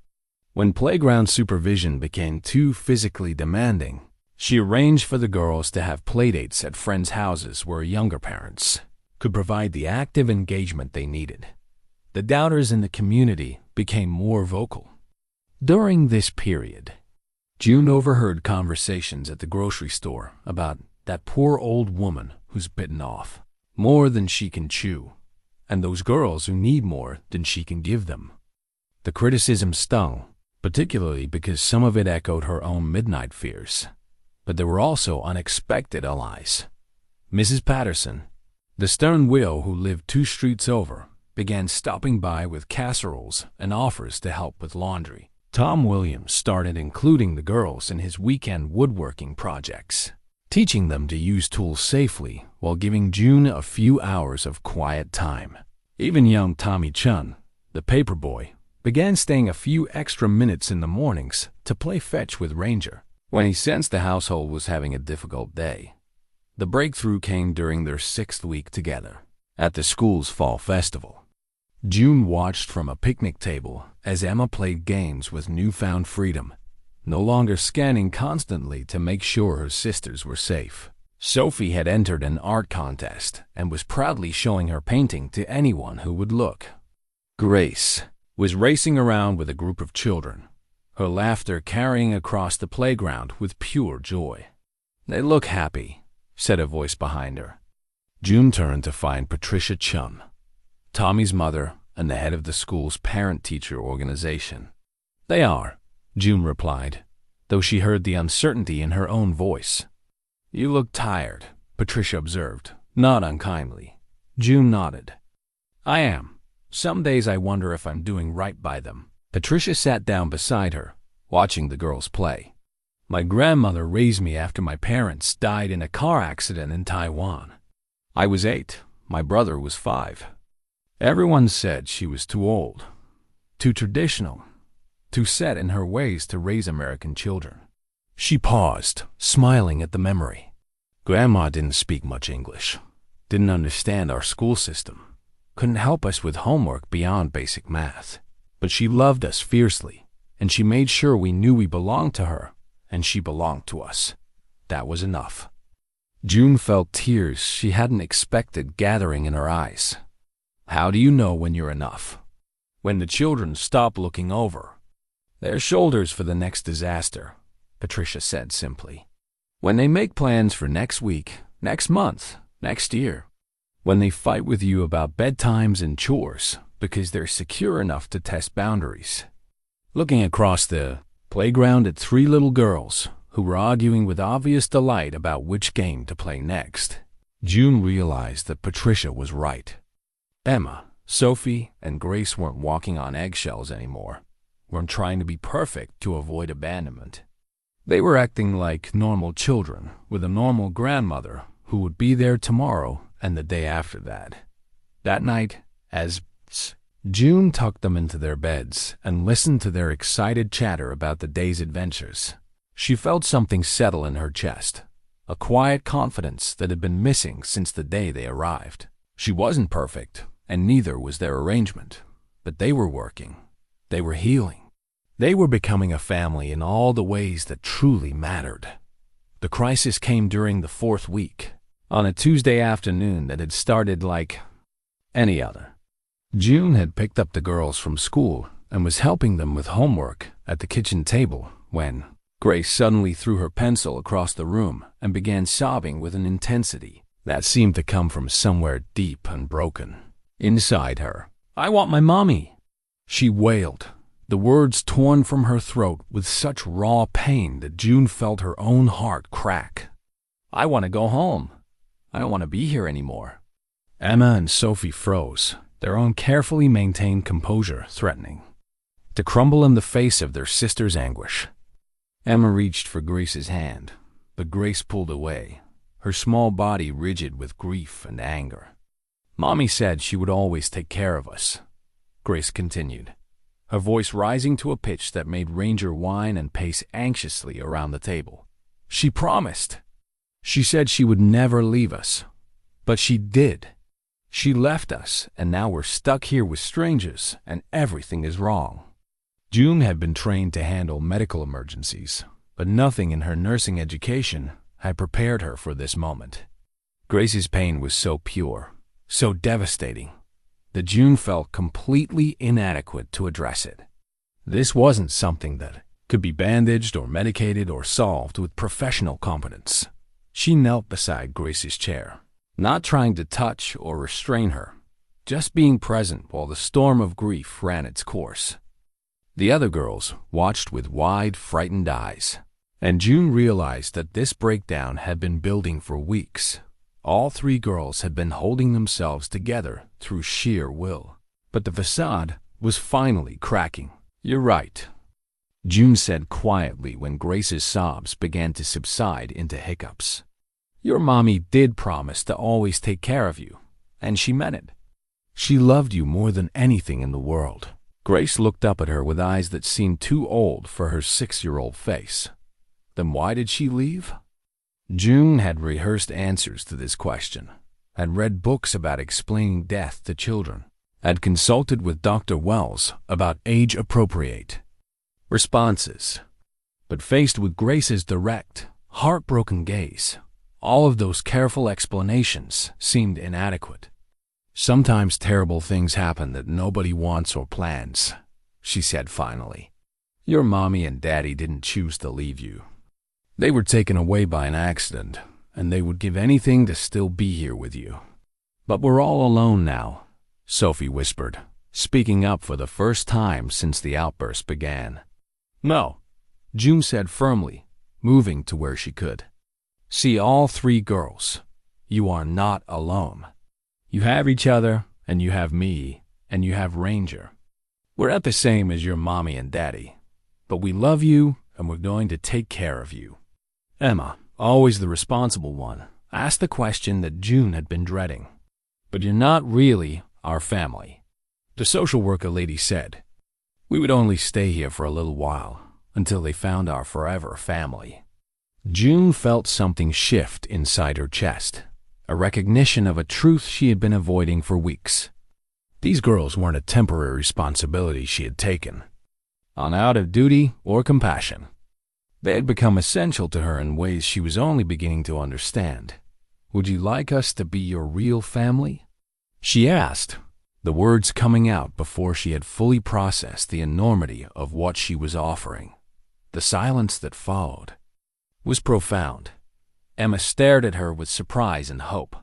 When playground supervision became too physically demanding, she arranged for the girls to have playdates at friends' houses where younger parents could provide the active engagement they needed. The doubters in the community became more vocal. During this period, June overheard conversations at the grocery store about that poor old woman who's bitten off more than she can chew, and those girls who need more than she can give them. The criticism stung, particularly because some of it echoed her own midnight fears. But there were also unexpected allies. Mrs. Patterson, the stern widow who lived 2 streets over, began stopping by with casseroles and offers to help with laundry. Tom Williams started including the girls in his weekend woodworking projects, teaching them to use tools safely while giving June a few hours of quiet time. Even young Tommy Chun, the paper boy, began staying a few extra minutes in the mornings to play fetch with Ranger when he sensed the household was having a difficult day. The breakthrough came during their 6th week together at the school's fall festival. June watched from a picnic table as Emma played games with newfound freedom, no longer scanning constantly to make sure her sisters were safe. Sophie had entered an art contest and was proudly showing her painting to anyone who would look. Grace was racing around with a group of children, her laughter carrying across the playground with pure joy. "They look happy," said a voice behind her. June turned to find Patricia Chum, Tommy's mother and the head of the school's parent-teacher organization. "They are," June replied, though she heard the uncertainty in her own voice. "You look tired," Patricia observed, not unkindly. June nodded. "I am. Some days I wonder if I'm doing right by them." Patricia sat down beside her, watching the girls play. "My grandmother raised me after my parents died in a car accident in Taiwan. I was 8. My brother was 5. Everyone said she was too old, too traditional, too set in her ways to raise American children." She paused, smiling at the memory. "Grandma didn't speak much English, didn't understand our school system, couldn't help us with homework beyond basic math. But she loved us fiercely, and she made sure we knew we belonged to her, and she belonged to us. That was enough." June felt tears she hadn't expected gathering in her eyes. How do you know when you're enough? When the children stop looking over their shoulders for the next disaster, Patricia said simply. When they make plans for next week, next month, next year. When they fight with you about bedtimes and chores because they're secure enough to test boundaries. Looking across the playground at 3 little girls who were arguing with obvious delight about which game to play next, June realized that Patricia was right. Emma, Sophie, and Grace weren't walking on eggshells anymore, weren't trying to be perfect to avoid abandonment. They were acting like normal children with a normal grandmother who would be there tomorrow and the day after that. That night, as June tucked them into their beds and listened to their excited chatter about the day's adventures, she felt something settle in her chest, a quiet confidence that had been missing since the day they arrived. She wasn't perfect, and neither was their arrangement, but they were working. They were healing. They were becoming a family in all the ways that truly mattered. The crisis came during the 4th week, on a Tuesday afternoon that had started like any other. June had picked up the girls from school and was helping them with homework at the kitchen table when Grace suddenly threw her pencil across the room and began sobbing with an intensity that seemed to come from somewhere deep and broken inside her. "I want my mommy," she wailed, the words torn from her throat with such raw pain that June felt her own heart crack. "I want to go home. I don't want to be here anymore." Emma and Sophie froze, their own carefully maintained composure threatening to crumble in the face of their sister's anguish. Emma reached for Grace's hand, but Grace pulled away, her small body rigid with grief and anger. "Mommy said she would always take care of us," Grace continued, her voice rising to a pitch that made Ranger whine and pace anxiously around the table. She promised. She said she would never leave us. But she did. She left us, and now we're stuck here with strangers, and everything is wrong. June had been trained to handle medical emergencies, but nothing in her nursing education had prepared her for this moment. Grace's pain was so pure, so devastating, that June felt completely inadequate to address it. This wasn't something that could be bandaged or medicated or solved with professional competence. She knelt beside Grace's chair, not trying to touch or restrain her, just being present while the storm of grief ran its course. The other girls watched with wide, frightened eyes, and June realized that this breakdown had been building for weeks. All three girls had been holding themselves together through sheer will, but the facade was finally cracking. "You're right," June said quietly when Grace's sobs began to subside into hiccups. "Your mommy did promise to always take care of you, and she meant it. She loved you more than anything in the world." Grace looked up at her with eyes that seemed too old for her 6-year-old face. Then why did she leave? June had rehearsed answers to this question, had read books about explaining death to children, had consulted with Dr. Wells about age-appropriate responses. But faced with Grace's direct, heartbroken gaze, all of those careful explanations seemed inadequate. "Sometimes terrible things happen that nobody wants or plans," she said finally. "Your mommy and daddy didn't choose to leave you. They were taken away by an accident, and they would give anything to still be here with you. But we're all alone now," Sophie whispered, speaking up for the first time since the outburst began. "No," June said firmly, moving to where she could. "See all three girls. You are not alone. You have each other, and you have me, and you have Ranger. We're not the same as your mommy and daddy, but we love you, and we're going to take care of you." Emma, always the responsible one, asked the question that June had been dreading. "But you're not really our family," the social worker lady said. "We would only stay here for a little while, until they found our forever family." June felt something shift inside her chest, a recognition of a truth she had been avoiding for weeks. These girls weren't a temporary responsibility she had taken on out of duty or compassion. They had become essential to her in ways she was only beginning to understand. "Would you like us to be your real family?" she asked, the words coming out before she had fully processed the enormity of what she was offering. The silence that followed was profound. Emma stared at her with surprise and hope.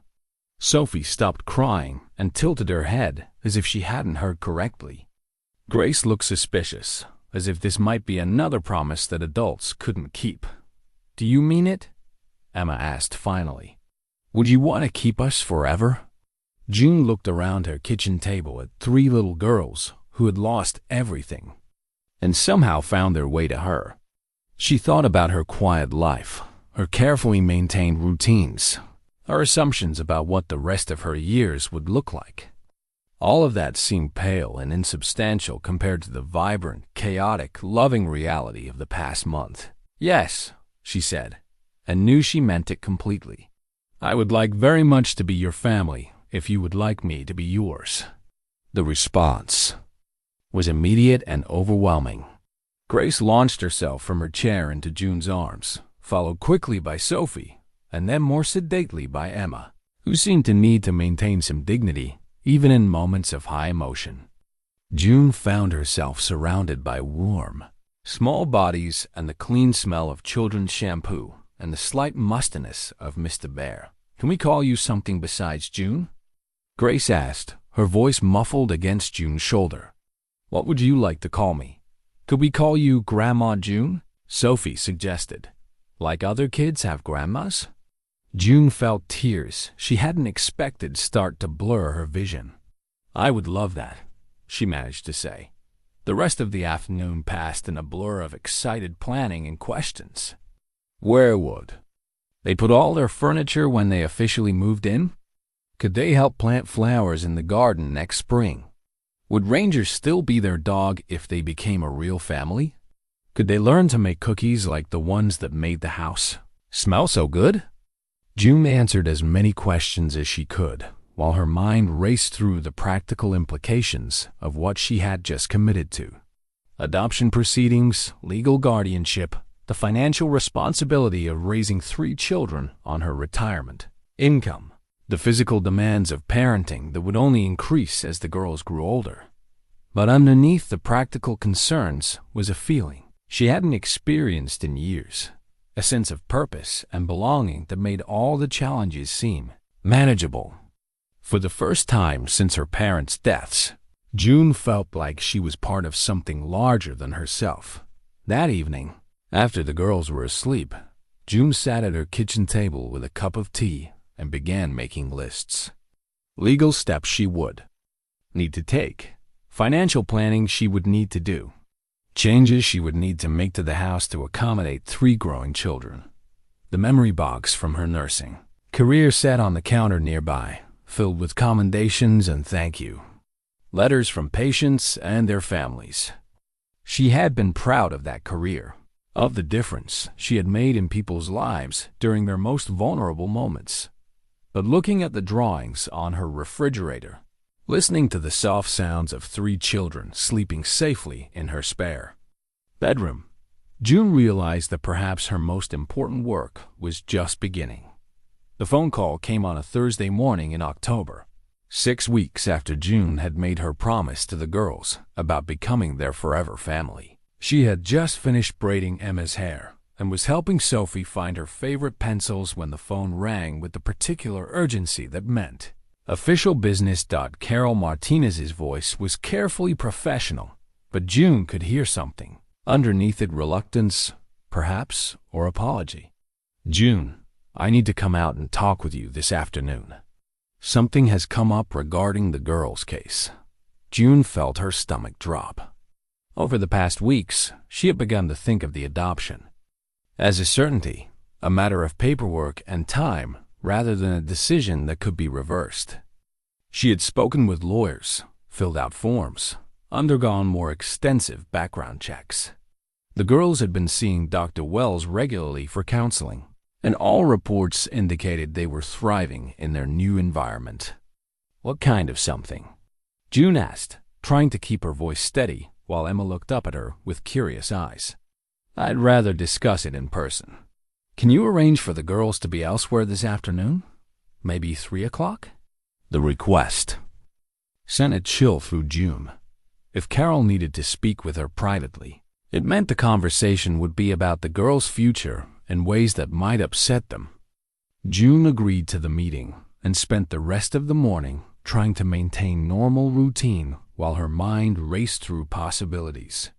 Sophie stopped crying and tilted her head as if she hadn't heard correctly. Grace looked suspicious, as if this might be another promise that adults couldn't keep. "Do you mean it?" Emma asked finally. "Would you want to keep us forever?" June looked around her kitchen table at three little girls who had lost everything and somehow found their way to her. She thought about her quiet life, her carefully maintained routines, her assumptions about what the rest of her years would look like. All of that seemed pale and insubstantial compared to the vibrant, chaotic, loving reality of the past month. "Yes," she said, and knew she meant it completely. "I would like very much to be your family if you would like me to be yours." The response was immediate and overwhelming. Grace launched herself from her chair into June's arms, followed quickly by Sophie, and then more sedately by Emma, who seemed to need to maintain some dignity even in moments of high emotion. June found herself surrounded by warm, small bodies and the clean smell of children's shampoo and the slight mustiness of Mr. Bear. "Can we call you something besides June?" Grace asked, her voice muffled against June's shoulder. "What would you like to call me?" "Could we call you Grandma June?" Sophie suggested. "Like other kids have grandmas?" June felt tears she hadn't expected start to blur her vision. "I would love that," she managed to say. The rest of the afternoon passed in a blur of excited planning and questions. Where would they put all their furniture when they officially moved in? Could they help plant flowers in the garden next spring? Would Ranger still be their dog if they became a real family? Could they learn to make cookies like the ones that made the house? Smell so good? June answered as many questions as she could, while her mind raced through the practical implications of what she had just committed to. Adoption proceedings, legal guardianship, the financial responsibility of raising 3 children on her retirement income, the physical demands of parenting that would only increase as the girls grew older. But underneath the practical concerns was a feeling she hadn't experienced in years, a sense of purpose and belonging that made all the challenges seem manageable. For the first time since her parents' deaths, June felt like she was part of something larger than herself. That evening, after the girls were asleep, June sat at her kitchen table with a cup of tea and began making lists. Legal steps she would need to take, financial planning she would need to do, changes she would need to make to the house to accommodate 3 growing children, the memory box from her nursing, career set on the counter nearby, filled with commendations and thank you, letters from patients and their families. She had been proud of that career, of the difference she had made in people's lives during their most vulnerable moments. But looking at the drawings on her refrigerator, listening to the soft sounds of 3 children sleeping safely in her spare bedroom, June realized that perhaps her most important work was just beginning. The phone call came on a Thursday morning in October, 6 weeks after June had made her promise to the girls about becoming their forever family. She had just finished braiding Emma's hair and was helping Sophie find her favorite pencils when the phone rang with the particular urgency that meant official business. Carol Martinez's voice was carefully professional, but June could hear something underneath it: reluctance, perhaps, or apology. June, I need to come out and talk with you this afternoon. Something has come up regarding the girls' case. June felt her stomach drop. Over the past weeks, she had begun to think of the adoption as a certainty, a matter of paperwork and time, rather than a decision that could be reversed. She had spoken with lawyers, filled out forms, undergone more extensive background checks. The girls had been seeing Dr. Wells regularly for counseling, and all reports indicated they were thriving in their new environment. What kind of something? June asked, trying to keep her voice steady while Emma looked up at her with curious eyes. I'd rather discuss it in person. Can you arrange for the girls to be elsewhere this afternoon? Maybe 3 o'clock? The request sent a chill through June. If Carol needed to speak with her privately, it meant the conversation would be about the girls' future in ways that might upset them. June agreed to the meeting and spent the rest of the morning trying to maintain normal routine while her mind raced through possibilities.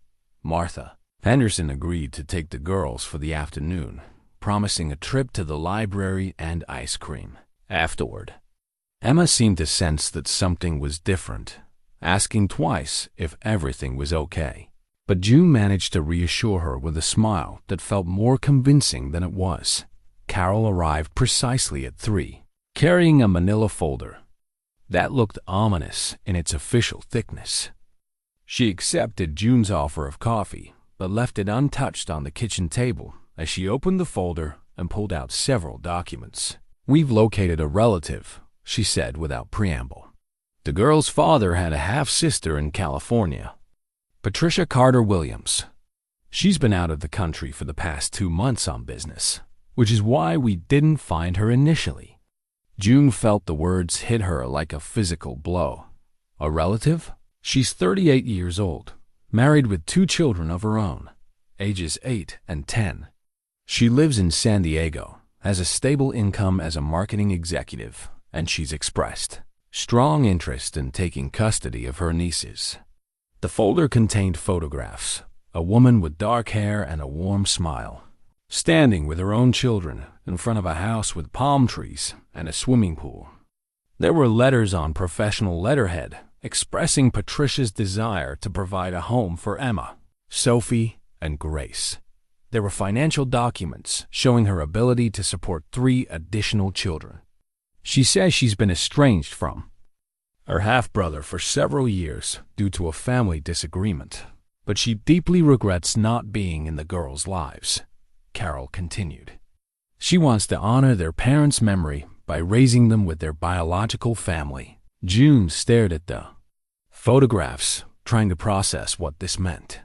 Martha Henderson agreed to take the girls for the afternoon, promising a trip to the library and ice cream afterward. Emma seemed to sense that something was different, asking twice if everything was okay. But June managed to reassure her with a smile that felt more convincing than it was. Carol arrived precisely at 3, carrying a manila folder that looked ominous in its official thickness. She accepted June's offer of coffee, but left it untouched on the kitchen table as she opened the folder and pulled out several documents. We've located a relative, she said without preamble. The girl's father had a half-sister in California, Patricia Carter Williams. She's been out of the country for the past 2 months on business, which is why we didn't find her initially. June felt the words hit her like a physical blow. A relative? She's 38 years old, married with 2 children of her own, ages 8 and 10. She lives in San Diego, has a stable income as a marketing executive, and she's expressed strong interest in taking custody of her nieces. The folder contained photographs, a woman with dark hair and a warm smile, standing with her own children in front of a house with palm trees and a swimming pool. There were letters on professional letterhead expressing Patricia's desire to provide a home for Emma, Sophie, and Grace. There were financial documents showing her ability to support 3 additional children. She says she's been estranged from her half-brother for several years due to a family disagreement, but she deeply regrets not being in the girls' lives. Carol continued. She wants to honor their parents' memory by raising them with their biological family. June stared at the photographs, trying to process what this meant.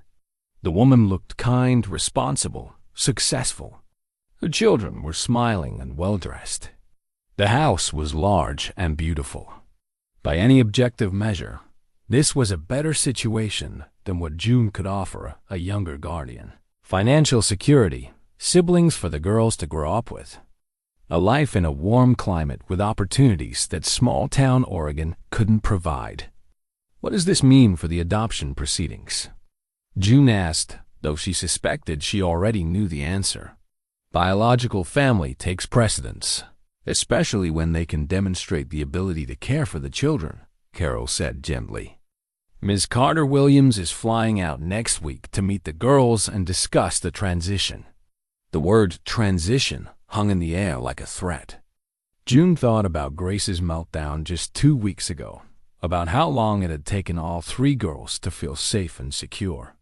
The woman looked kind, responsible, successful. Her children were smiling and well-dressed. The house was large and beautiful. By any objective measure, this was a better situation than what June could offer a younger guardian. Financial security, siblings for the girls to grow up with, a life in a warm climate with opportunities that small-town Oregon couldn't provide. What does this mean for the adoption proceedings? June asked, though she suspected she already knew the answer. Biological family takes precedence, especially when they can demonstrate the ability to care for the children, Carol said gently. Ms. Carter-Williams is flying out next week to meet the girls and discuss the transition. The word transition hung in the air like a threat. June thought about Grace's meltdown just 2 weeks ago, about how long it had taken all 3 girls to feel safe and secure.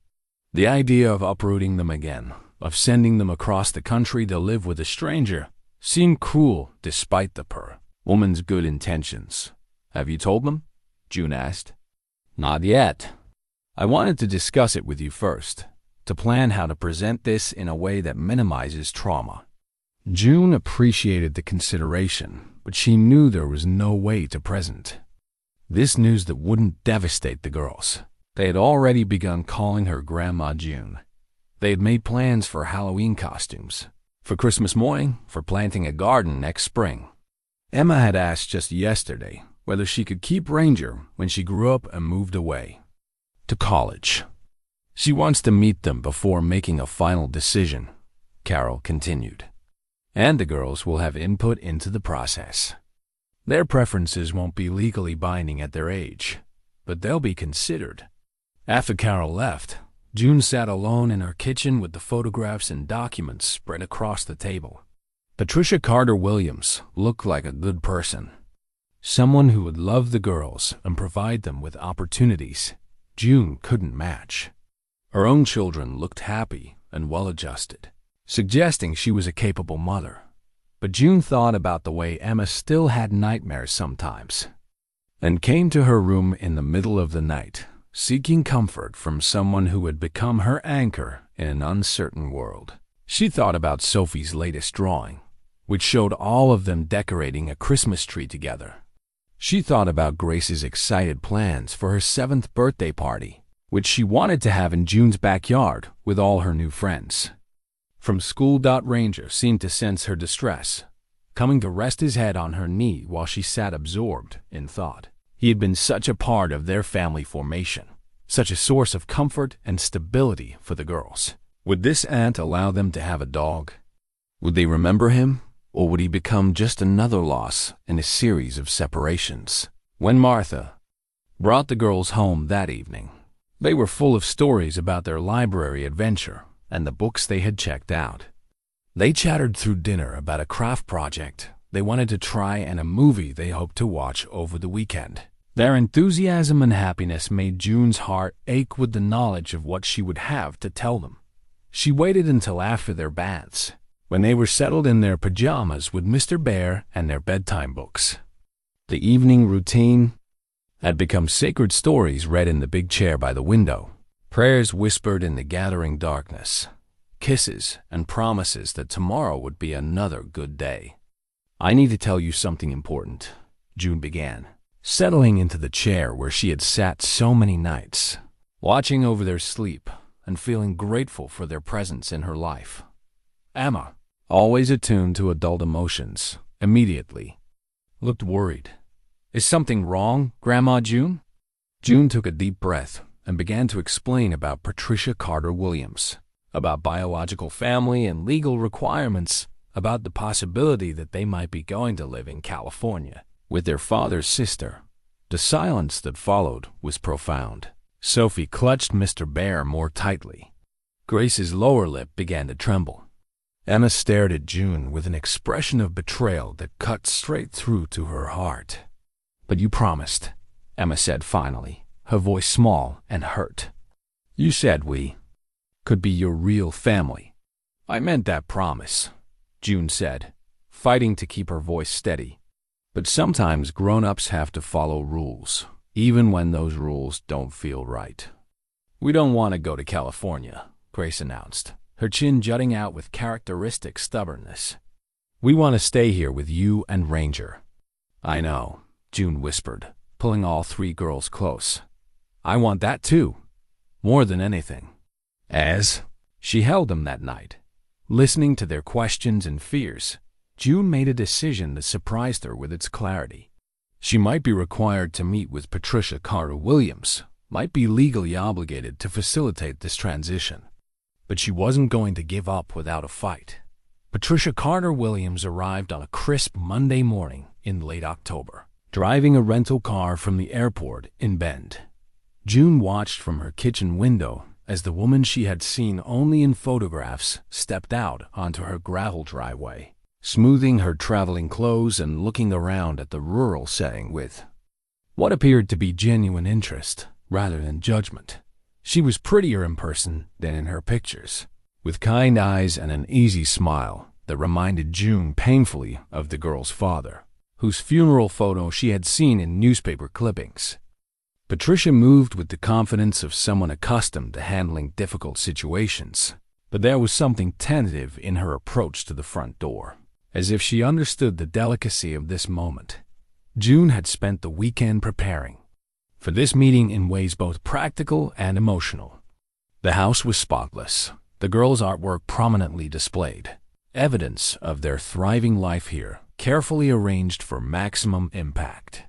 The idea of uprooting them again, of sending them across the country to live with a stranger, seemed cruel despite the woman's good intentions. Have you told them? June asked. Not yet. I wanted to discuss it with you first, to plan how to present this in a way that minimizes trauma. June appreciated the consideration, but she knew there was no way to present this news that wouldn't devastate the girls. They had already begun calling her Grandma June. They had made plans for Halloween costumes, for Christmas morning, for planting a garden next spring. Emma had asked just yesterday whether she could keep Ranger when she grew up and moved away to college. She wants to meet them before making a final decision, Carol continued. And the girls will have input into the process. Their preferences won't be legally binding at their age, but they'll be considered. After Carol left, June sat alone in her kitchen with the photographs and documents spread across the table. Patricia Carter-Williams looked like a good person, someone who would love the girls and provide them with opportunities June couldn't match. Her own children looked happy and well-adjusted, suggesting she was a capable mother. But June thought about the way Emma still had nightmares sometimes, and came to her room in the middle of the night, seeking comfort from someone who had become her anchor in an uncertain world. She thought about Sophie's latest drawing, which showed all of them decorating a Christmas tree together. She thought about Grace's excited plans for her 7th birthday party, which she wanted to have in June's backyard with all her new friends. From school, Ranger seemed to sense her distress, coming to rest his head on her knee while she sat absorbed in thought. He had been such a part of their family formation, such a source of comfort and stability for the girls. Would this aunt allow them to have a dog? Would they remember him, or would he become just another loss in a series of separations? When Martha brought the girls home that evening, they were full of stories about their library adventure and the books they had checked out. They chattered through dinner about a craft project they wanted to try and a movie they hoped to watch over the weekend. Their enthusiasm and happiness made June's heart ache with the knowledge of what she would have to tell them. She waited until after their baths, when they were settled in their pajamas with Mr. Bear and their bedtime books. The evening routine had become sacred stories read in the big chair by the window, prayers whispered in the gathering darkness, kisses and promises that tomorrow would be another good day. I need to tell you something important, June began, settling into the chair where she had sat so many nights, watching over their sleep and feeling grateful for their presence in her life. Emma, always attuned to adult emotions, immediately looked worried. Is something wrong, Grandma June? June took a deep breath and began to explain about Patricia Carter-Williams, about biological family and legal requirements, about the possibility that they might be going to live in California with their father's sister. The silence that followed was profound. Sophie clutched Mr. Bear more tightly. Grace's lower lip began to tremble. Emma stared at June with an expression of betrayal that cut straight through to her heart. But you promised, Emma said finally, her voice small and hurt. You said we could be your real family. I meant that promise, June said, fighting to keep her voice steady. But sometimes grown-ups have to follow rules, even when those rules don't feel right. We don't want to go to California, Grace announced, her chin jutting out with characteristic stubbornness. We want to stay here with you and Ranger. I know, June whispered, pulling all three girls close. I want that too, more than anything. As she held them that night, listening to their questions and fears, June made a decision that surprised her with its clarity. She might be required to meet with Patricia Carter Williams, might be legally obligated to facilitate this transition, but she wasn't going to give up without a fight. Patricia Carter Williams arrived on a crisp Monday morning in late October, driving a rental car from the airport in Bend. June watched from her kitchen window as the woman she had seen only in photographs stepped out onto her gravel driveway, smoothing her traveling clothes and looking around at the rural setting with what appeared to be genuine interest rather than judgment. She was prettier in person than in her pictures, with kind eyes and an easy smile that reminded June painfully of the girl's father, whose funeral photo she had seen in newspaper clippings. Patricia moved with the confidence of someone accustomed to handling difficult situations, but there was something tentative in her approach to the front door, as if she understood the delicacy of this moment. June had spent the weekend preparing for this meeting in ways both practical and emotional. The house was spotless, the girls' artwork prominently displayed, evidence of their thriving life here, carefully arranged for maximum impact.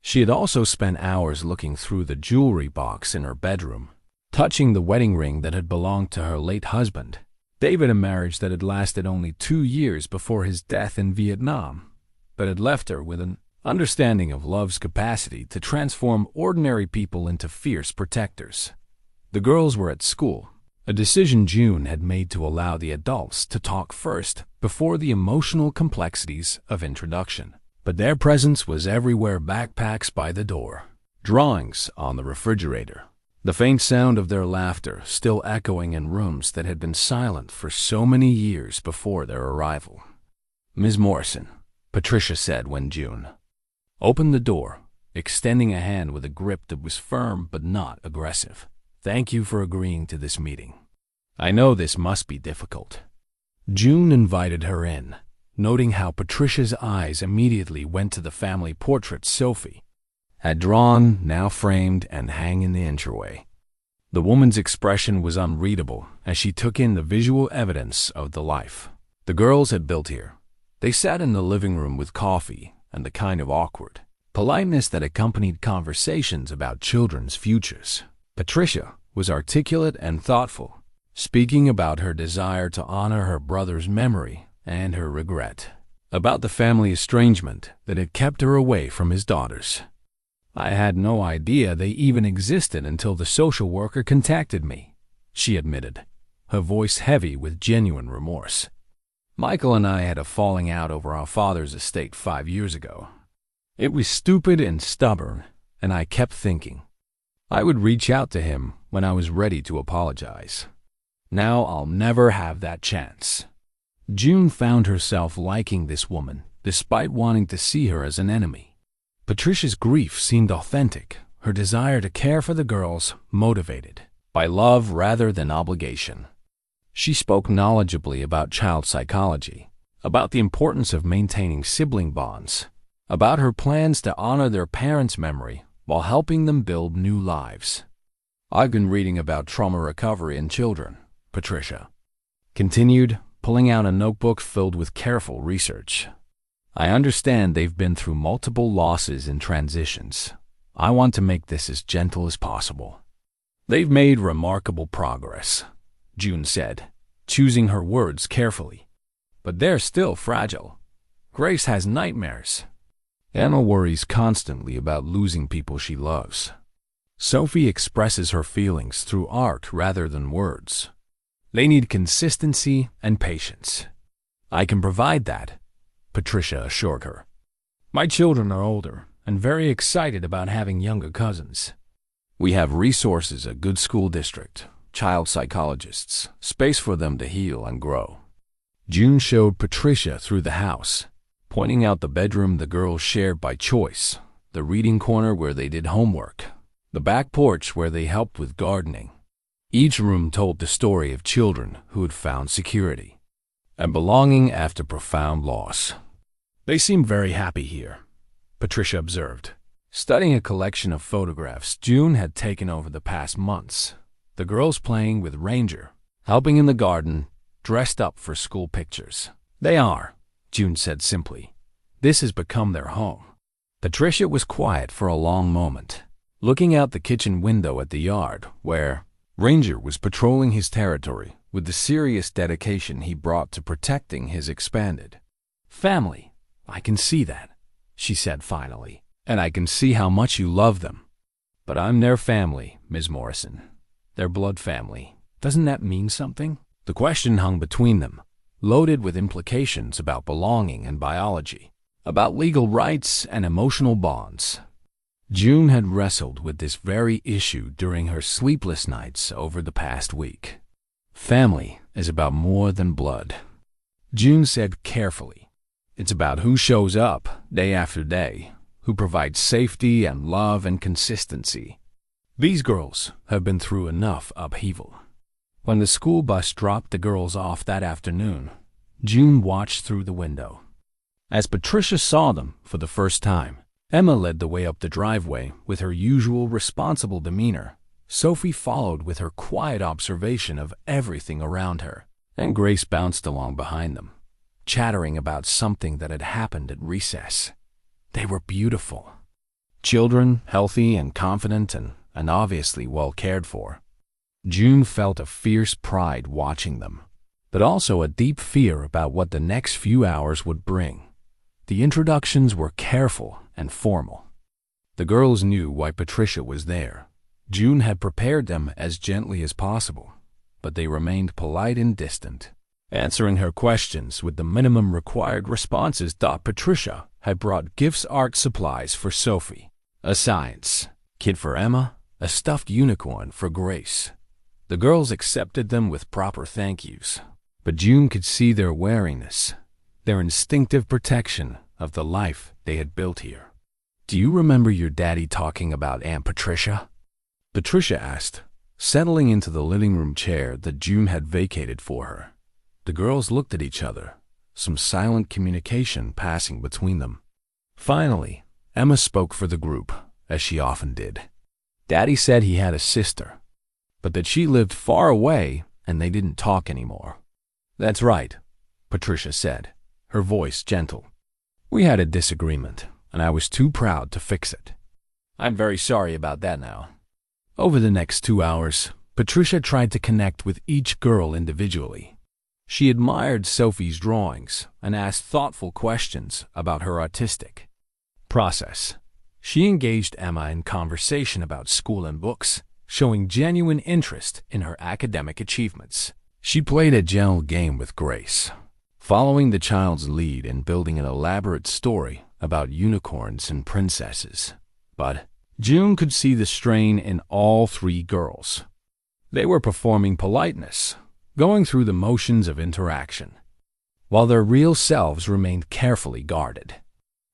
She had also spent hours looking through the jewelry box in her bedroom, touching the wedding ring that had belonged to her late husband, David, a marriage that had lasted only 2 years before his death in Vietnam, but had left her with an understanding of love's capacity to transform ordinary people into fierce protectors. The girls were at school, a decision June had made to allow the adults to talk first before the emotional complexities of introduction. But their presence was everywhere, backpacks by the door, drawings on the refrigerator, the faint sound of their laughter still echoing in rooms that had been silent for so many years before their arrival. Ms. Morrison, Patricia said when June opened the door, extending a hand with a grip that was firm but not aggressive. Thank you for agreeing to this meeting. I know this must be difficult. June invited her in, noting how Patricia's eyes immediately went to the family portrait Sophie had drawn, now framed and hang in the entryway. The woman's expression was unreadable as she took in the visual evidence of the life the girls had built here. They sat in the living room with coffee and the kind of awkward politeness that accompanied conversations about children's futures. Patricia was articulate and thoughtful, speaking about her desire to honor her brother's memory and her regret about the family estrangement that had kept her away from his daughters. I had no idea they even existed until the social worker contacted me, she admitted, her voice heavy with genuine remorse. Michael and I had a falling out over our father's estate 5 years ago. It was stupid and stubborn, and I kept thinking I would reach out to him when I was ready to apologize. Now I'll never have that chance. June found herself liking this woman, despite wanting to see her as an enemy. Patricia's grief seemed authentic, her desire to care for the girls motivated by love rather than obligation. She spoke knowledgeably about child psychology, about the importance of maintaining sibling bonds, about her plans to honor their parents' memory while helping them build new lives. I've been reading about trauma recovery in children, Patricia continued, pulling out a notebook filled with careful research. I understand they've been through multiple losses and transitions. I want to make this as gentle as possible. They've made remarkable progress, June said, choosing her words carefully. But they're still fragile. Grace has nightmares. Emma worries constantly about losing people she loves. Sophie expresses her feelings through art rather than words. They need consistency and patience. I can provide that, Patricia assured her. My children are older and very excited about having younger cousins. We have resources, a good school district, child psychologists, space for them to heal and grow. June showed Patricia through the house, pointing out the bedroom the girls shared by choice, the reading corner where they did homework, the back porch where they helped with gardening. Each room told the story of children who had found security and belonging after profound loss. "They seem very happy here," Patricia observed, studying a collection of photographs June had taken over the past months. The girls playing with Ranger, helping in the garden, dressed up for school pictures. "They are," June said simply. "This has become their home." Patricia was quiet for a long moment, looking out the kitchen window at the yard, where Ranger was patrolling his territory with the serious dedication he brought to protecting his expanded family. "I can see that," she said finally, "and I can see how much you love them. But I'm their family, Ms. Morrison. Their blood family. Doesn't that mean something?" The question hung between them, loaded with implications about belonging and biology, about legal rights and emotional bonds. June had wrestled with this very issue during her sleepless nights over the past week. Family is about more than blood, June said carefully. It's about who shows up day after day, who provides safety and love and consistency. These girls have been through enough upheaval. When the school bus dropped the girls off that afternoon, June watched through the window. As Patricia saw them for the first time, Emma led the way up the driveway with her usual responsible demeanor. Sophie followed with her quiet observation of everything around her, and Grace bounced along behind them, chattering about something that had happened at recess. They were beautiful. Children, healthy and confident and obviously well cared for. June felt a fierce pride watching them, but also a deep fear about what the next few hours would bring. The introductions were careful and formal. The girls knew why Patricia was there. June had prepared them as gently as possible, but they remained polite and distant, answering her questions with the minimum required responses. Patricia had brought gifts, art supplies for Sophie, a science kit for Emma, a stuffed unicorn for Grace. The girls accepted them with proper thank yous, but June could see their wariness, their instinctive protection of the life they had built here. "Do you remember your daddy talking about Aunt Patricia?" Patricia asked, settling into the living room chair that June had vacated for her. The girls looked at each other, some silent communication passing between them. Finally, Emma spoke for the group, as she often did. "Daddy said he had a sister, but that she lived far away and they didn't talk anymore." "That's right," Patricia said, her voice gentle. "We had a disagreement, and I was too proud to fix it. I'm very sorry about that now." Over the next 2 hours, Patricia tried to connect with each girl individually. She admired Sophie's drawings and asked thoughtful questions about her artistic process. She engaged Emma in conversation about school and books, showing genuine interest in her academic achievements. She played a gentle game with Grace, following the child's lead in building an elaborate story about unicorns and princesses. But June could see the strain in all three girls. They were performing politeness, going through the motions of interaction, while their real selves remained carefully guarded.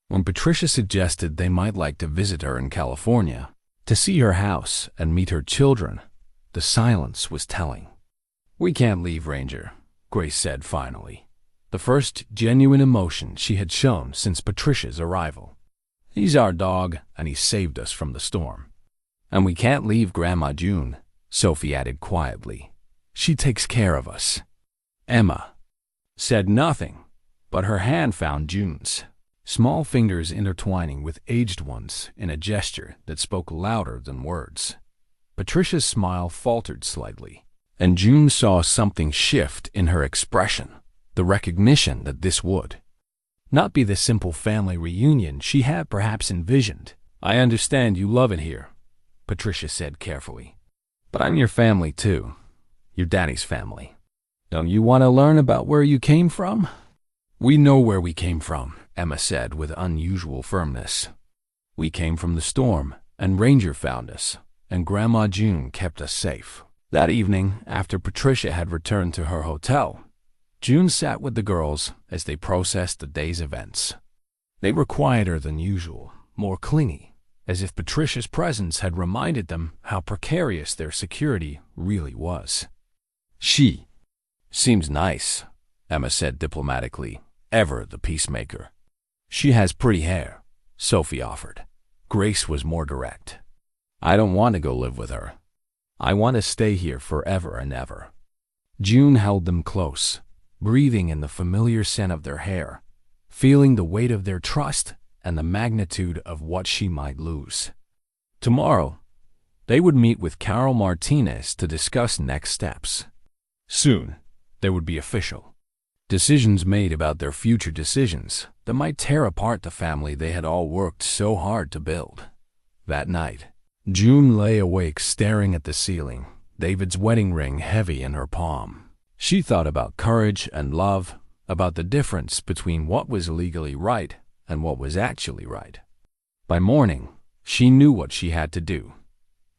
When Patricia suggested they might like to visit her in California, to see her house and meet her children, the silence was telling. "We can't leave, Ranger," Grace said finally, the first genuine emotion she had shown since Patricia's arrival. "He's our dog, and he saved us from the storm." "And we can't leave Grandma June," Sophie added quietly. "She takes care of us." Emma said nothing, but her hand found June's, small fingers intertwining with aged ones in a gesture that spoke louder than words. Patricia's smile faltered slightly, and June saw something shift in her expression, the recognition that this would not be the simple family reunion she had perhaps envisioned. "I understand you love it here," Patricia said carefully. "But I'm your family too, your daddy's family. Don't you want to learn about where you came from?" "We know where we came from," Emma said with unusual firmness. "We came from the storm, and Ranger found us, and Grandma June kept us safe." That evening, after Patricia had returned to her hotel, June sat with the girls as they processed the day's events. They were quieter than usual, more clingy, as if Patricia's presence had reminded them how precarious their security really was. "She seems nice," Emma said diplomatically, ever the peacemaker. "She has pretty hair," Sophie offered. Grace was more direct. "I don't want to go live with her. I want to stay here forever and ever." June held them close, breathing in the familiar scent of their hair, feeling the weight of their trust and the magnitude of what she might lose. Tomorrow, they would meet with Carol Martinez to discuss next steps. Soon, they would be official. Decisions made about their future decisions that might tear apart the family they had all worked so hard to build. That night, June lay awake staring at the ceiling, David's wedding ring heavy in her palm. She thought about courage and love, about the difference between what was legally right and what was actually right. By morning, she knew what she had to do.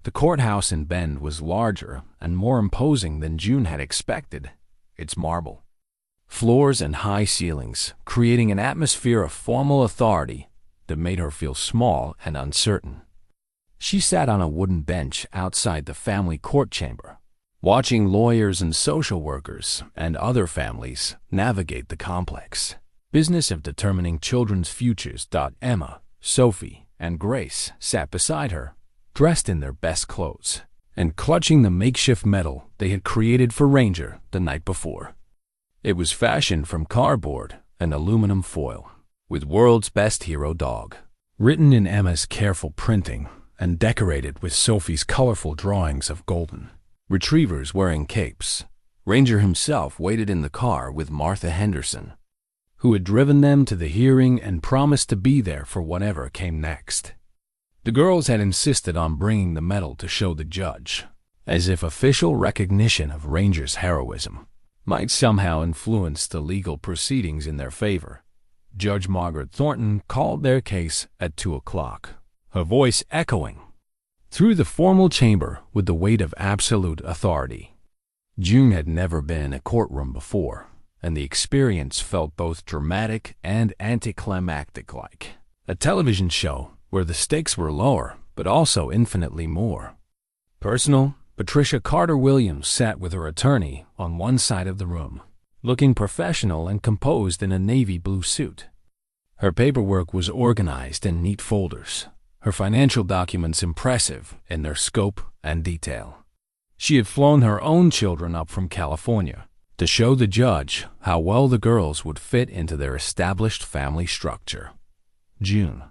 The courthouse in Bend was larger and more imposing than June had expected. Its marble floors and high ceilings, creating an atmosphere of formal authority that made her feel small and uncertain. She sat on a wooden bench outside the family court chamber, watching lawyers and social workers and other families navigate the complex business of determining children's futures. Emma, Sophie, and Grace sat beside her, dressed in their best clothes, and clutching the makeshift medal they had created for Ranger the night before. It was fashioned from cardboard and aluminum foil, with "World's Best Hero Dog" written in Emma's careful printing and decorated with Sophie's colorful drawings of golden retrievers wearing capes. Ranger himself waited in the car with Martha Henderson, who had driven them to the hearing and promised to be there for whatever came next. The girls had insisted on bringing the medal to show the judge, as if official recognition of Ranger's heroism might somehow influence the legal proceedings in their favor. Judge Margaret Thornton called their case at 2 o'clock, her voice echoing through the formal chamber with the weight of absolute authority. June had never been in a courtroom before, and the experience felt both dramatic and anticlimactic, like a television show where the stakes were lower but also infinitely more personal. Patricia Carter Williams sat with her attorney on one side of the room, looking professional and composed in a navy blue suit. Her paperwork was organized in neat folders, her financial documents impressive in their scope and detail. She had flown her own children up from California to show the judge how well the girls would fit into their established family structure. June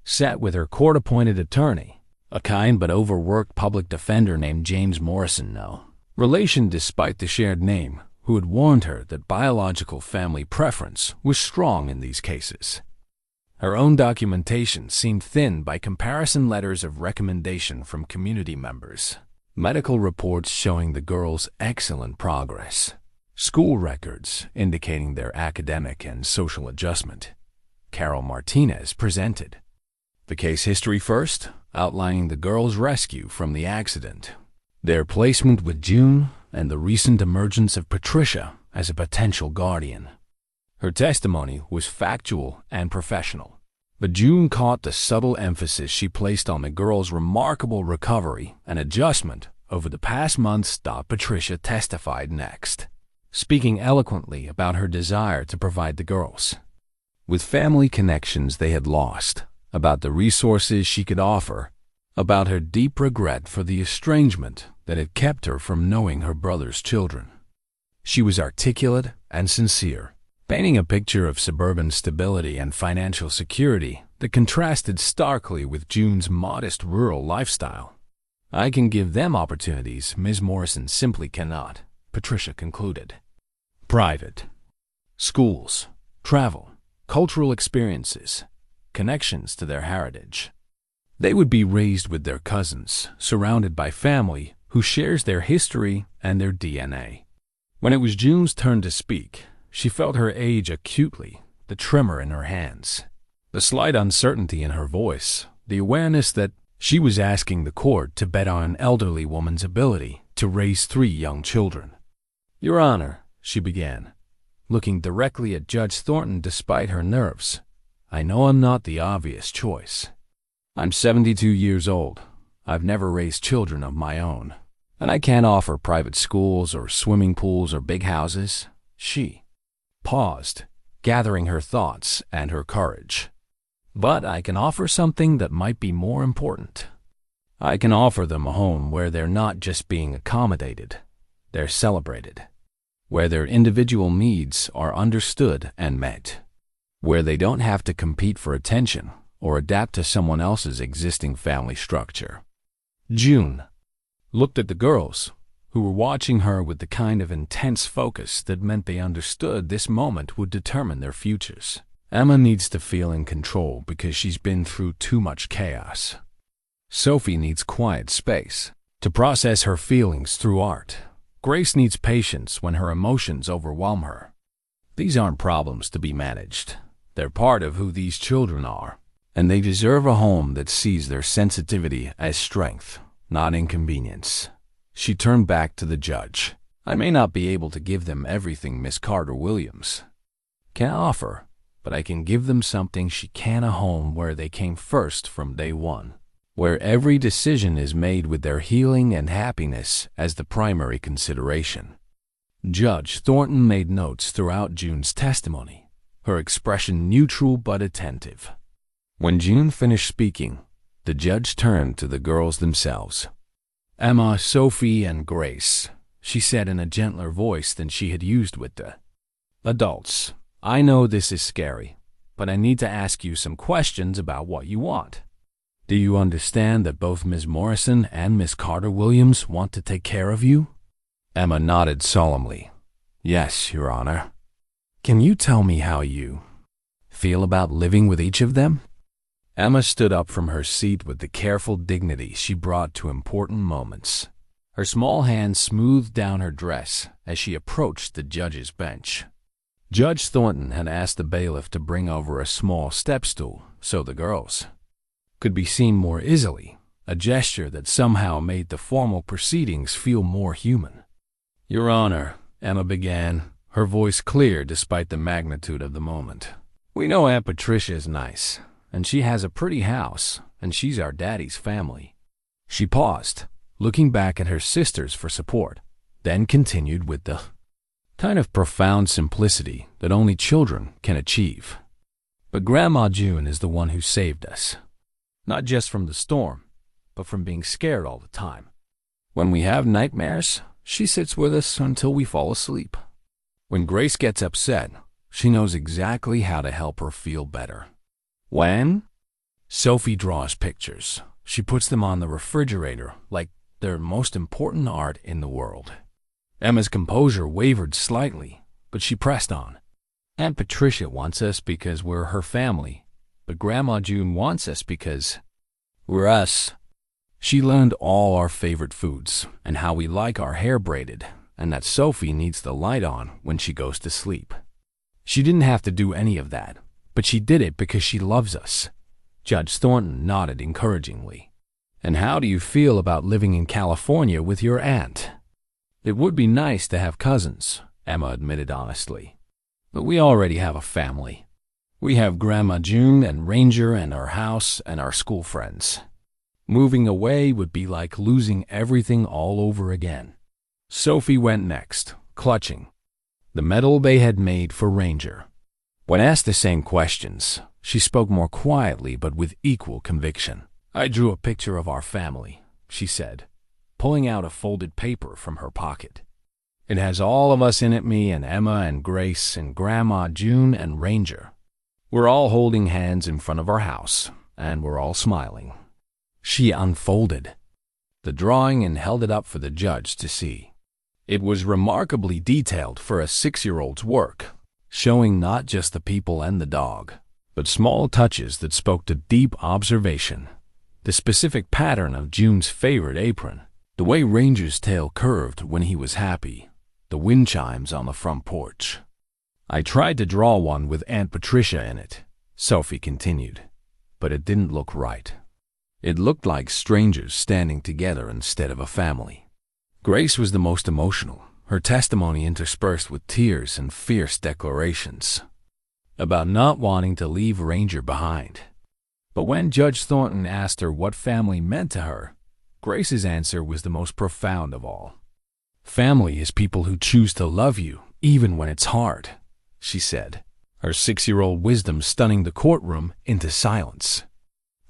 sat with her court-appointed attorney, a kind but overworked public defender named James Morrison, no relation despite the shared name, who had warned her that biological family preference was strong in these cases. Her own documentation seemed thin by comparison. Letters of recommendation from community members, medical reports showing the girls' excellent progress, school records indicating their academic and social adjustment. Carol Martinez presented the case history first, outlining the girls' rescue from the accident, their placement with June, and the recent emergence of Patricia as a potential guardian. Her testimony was factual and professional, but June caught the subtle emphasis she placed on the girls' remarkable recovery and adjustment over the past months. Patricia testified next, speaking eloquently about her desire to provide the girls with family connections they had lost, about the resources she could offer, about her deep regret for the estrangement that had kept her from knowing her brother's children. She was articulate and sincere, painting a picture of suburban stability and financial security that contrasted starkly with June's modest rural lifestyle. "I can give them opportunities Ms. Morrison simply cannot," Patricia concluded. Private schools, travel, cultural experiences, connections to their heritage. They would be raised with their cousins, surrounded by family who shares their history and their DNA. When it was June's turn to speak, she felt her age acutely, the tremor in her hands, the slight uncertainty in her voice, the awareness that she was asking the court to bet on an elderly woman's ability to raise 3 young children. "Your Honor," she began, looking directly at Judge Thornton despite her nerves. "I know I'm not the obvious choice. I'm 72 years old. I've never raised children of my own. And I can't offer private schools or swimming pools or big houses." She paused, gathering her thoughts and her courage. "But I can offer something that might be more important. I can offer them a home where they're not just being accommodated, they're celebrated, where their individual needs are understood and met, where they don't have to compete for attention or adapt to someone else's existing family structure." June looked at the girls, who were watching her with the kind of intense focus that meant they understood this moment would determine their futures. Emma needs to feel in control because she's been through too much chaos. Sophie needs quiet space to process her feelings through art. Grace needs patience when her emotions overwhelm her. These aren't problems to be managed. They're part of who these children are, and they deserve a home that sees their sensitivity as strength, not inconvenience. She turned back to the judge. "I may not be able to give them everything Miss Carter-Williams can offer, but I can give them something she can, a home where they came first from day one, where every decision is made with their healing and happiness as the primary consideration." Judge Thornton made notes throughout June's testimony, her expression neutral but attentive. When June finished speaking, the judge turned to the girls themselves. "Emma, Sophie, and Grace," she said in a gentler voice than she had used with the adults, "I know this is scary, but I need to ask you some questions about what you want. Do you understand that both Ms. Morrison and Miss Carter-Williams want to take care of you?" Emma nodded solemnly. "Yes, Your Honor." "Can you tell me how you feel about living with each of them?" Emma stood up from her seat with the careful dignity she brought to important moments. Her small hand smoothed down her dress as she approached the judge's bench. Judge Thornton had asked the bailiff to bring over a small step stool so the girls could be seen more easily, a gesture that somehow made the formal proceedings feel more human. "Your Honor," Emma began, her voice clear despite the magnitude of the moment. "We know Aunt Patricia is nice, and she has a pretty house, and she's our daddy's family." She paused, looking back at her sisters for support, then continued with the kind of profound simplicity that only children can achieve. "But Grandma June is the one who saved us, not just from the storm, but from being scared all the time. When we have nightmares, she sits with us until we fall asleep. When Grace gets upset, she knows exactly how to help her feel better. When Sophie draws pictures, she puts them on the refrigerator like they're most important art in the world." Emma's composure wavered slightly, but she pressed on. "Aunt Patricia wants us because we're her family, but Grandma June wants us because we're us. She learned all our favorite foods and how we like our hair braided, and that Sophie needs the light on when she goes to sleep. She didn't have to do any of that, but she did it because she loves us." Judge Thornton nodded encouragingly. "And how do you feel about living in California with your aunt?" "It would be nice to have cousins," Emma admitted honestly. "But we already have a family. We have Grandma June and Ranger and our house and our school friends. Moving away would be like losing everything all over again." Sophie went next, clutching the medal they had made for Ranger. When asked the same questions, she spoke more quietly but with equal conviction. "I drew a picture of our family," she said, pulling out a folded paper from her pocket. "It has all of us in it, me and Emma and Grace and Grandma June and Ranger. We're all holding hands in front of our house, and we're all smiling." She unfolded the drawing and held it up for the judge to see. It was remarkably detailed for a 6-year-old's work, showing not just the people and the dog, but small touches that spoke to deep observation. The specific pattern of June's favorite apron, the way Ranger's tail curved when he was happy, the wind chimes on the front porch. "I tried to draw one with Aunt Patricia in it," Sophie continued, "but it didn't look right. It looked like strangers standing together instead of a family. Grace was the most emotional. her testimony interspersed with tears and fierce declarations about not wanting to leave Ranger behind. But when Judge Thornton asked her what family meant to her, Grace's answer was the most profound of all. "Family is people who choose to love you, even when it's hard," she said, her 6-year-old wisdom stunning the courtroom into silence.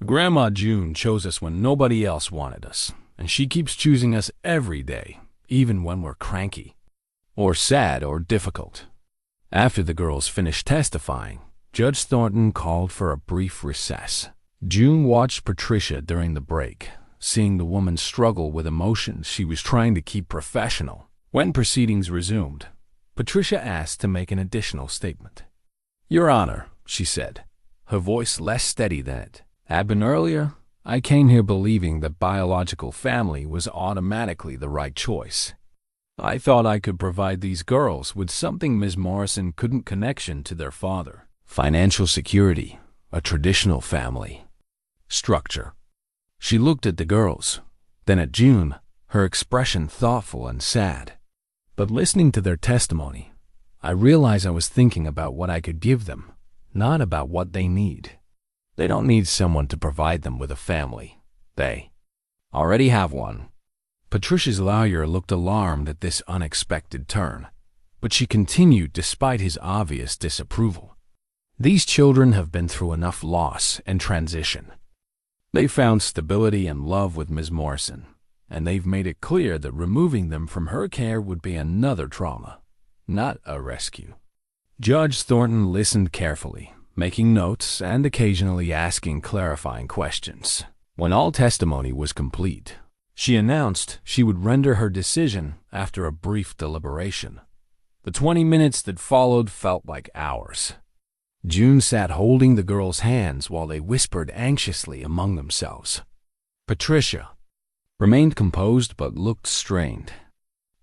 "Grandma June chose us when nobody else wanted us, and she keeps choosing us every day, even when we're cranky, or sad, or difficult." After the girls finished testifying, Judge Thornton called for a brief recess. June watched Patricia during the break, seeing the woman struggle with emotions she was trying to keep professional. When proceedings resumed, Patricia asked to make an additional statement. "Your Honor," she said, her voice less steady than it had been earlier, "I came here believing that biological family was automatically the right choice. I thought I could provide these girls with something Ms. Morrison couldn't: connection to their father, financial security, a traditional family structure." She looked at the girls, then at June, her expression thoughtful and sad. "But listening to their testimony, I realized I was thinking about what I could give them, not about what they need. They don't need someone to provide them with a family. They already have one." Patricia's lawyer looked alarmed at this unexpected turn, but she continued despite his obvious disapproval. "These children have been through enough loss and transition. They found stability and love with Ms. Morrison, and they've made it clear that removing them from her care would be another trauma, not a rescue." Judge Thornton listened carefully, making notes and occasionally asking clarifying questions. When all testimony was complete, she announced she would render her decision after a brief deliberation. The 20 minutes that followed felt like hours. June sat holding the girls' hands while they whispered anxiously among themselves. Patricia remained composed but looked strained.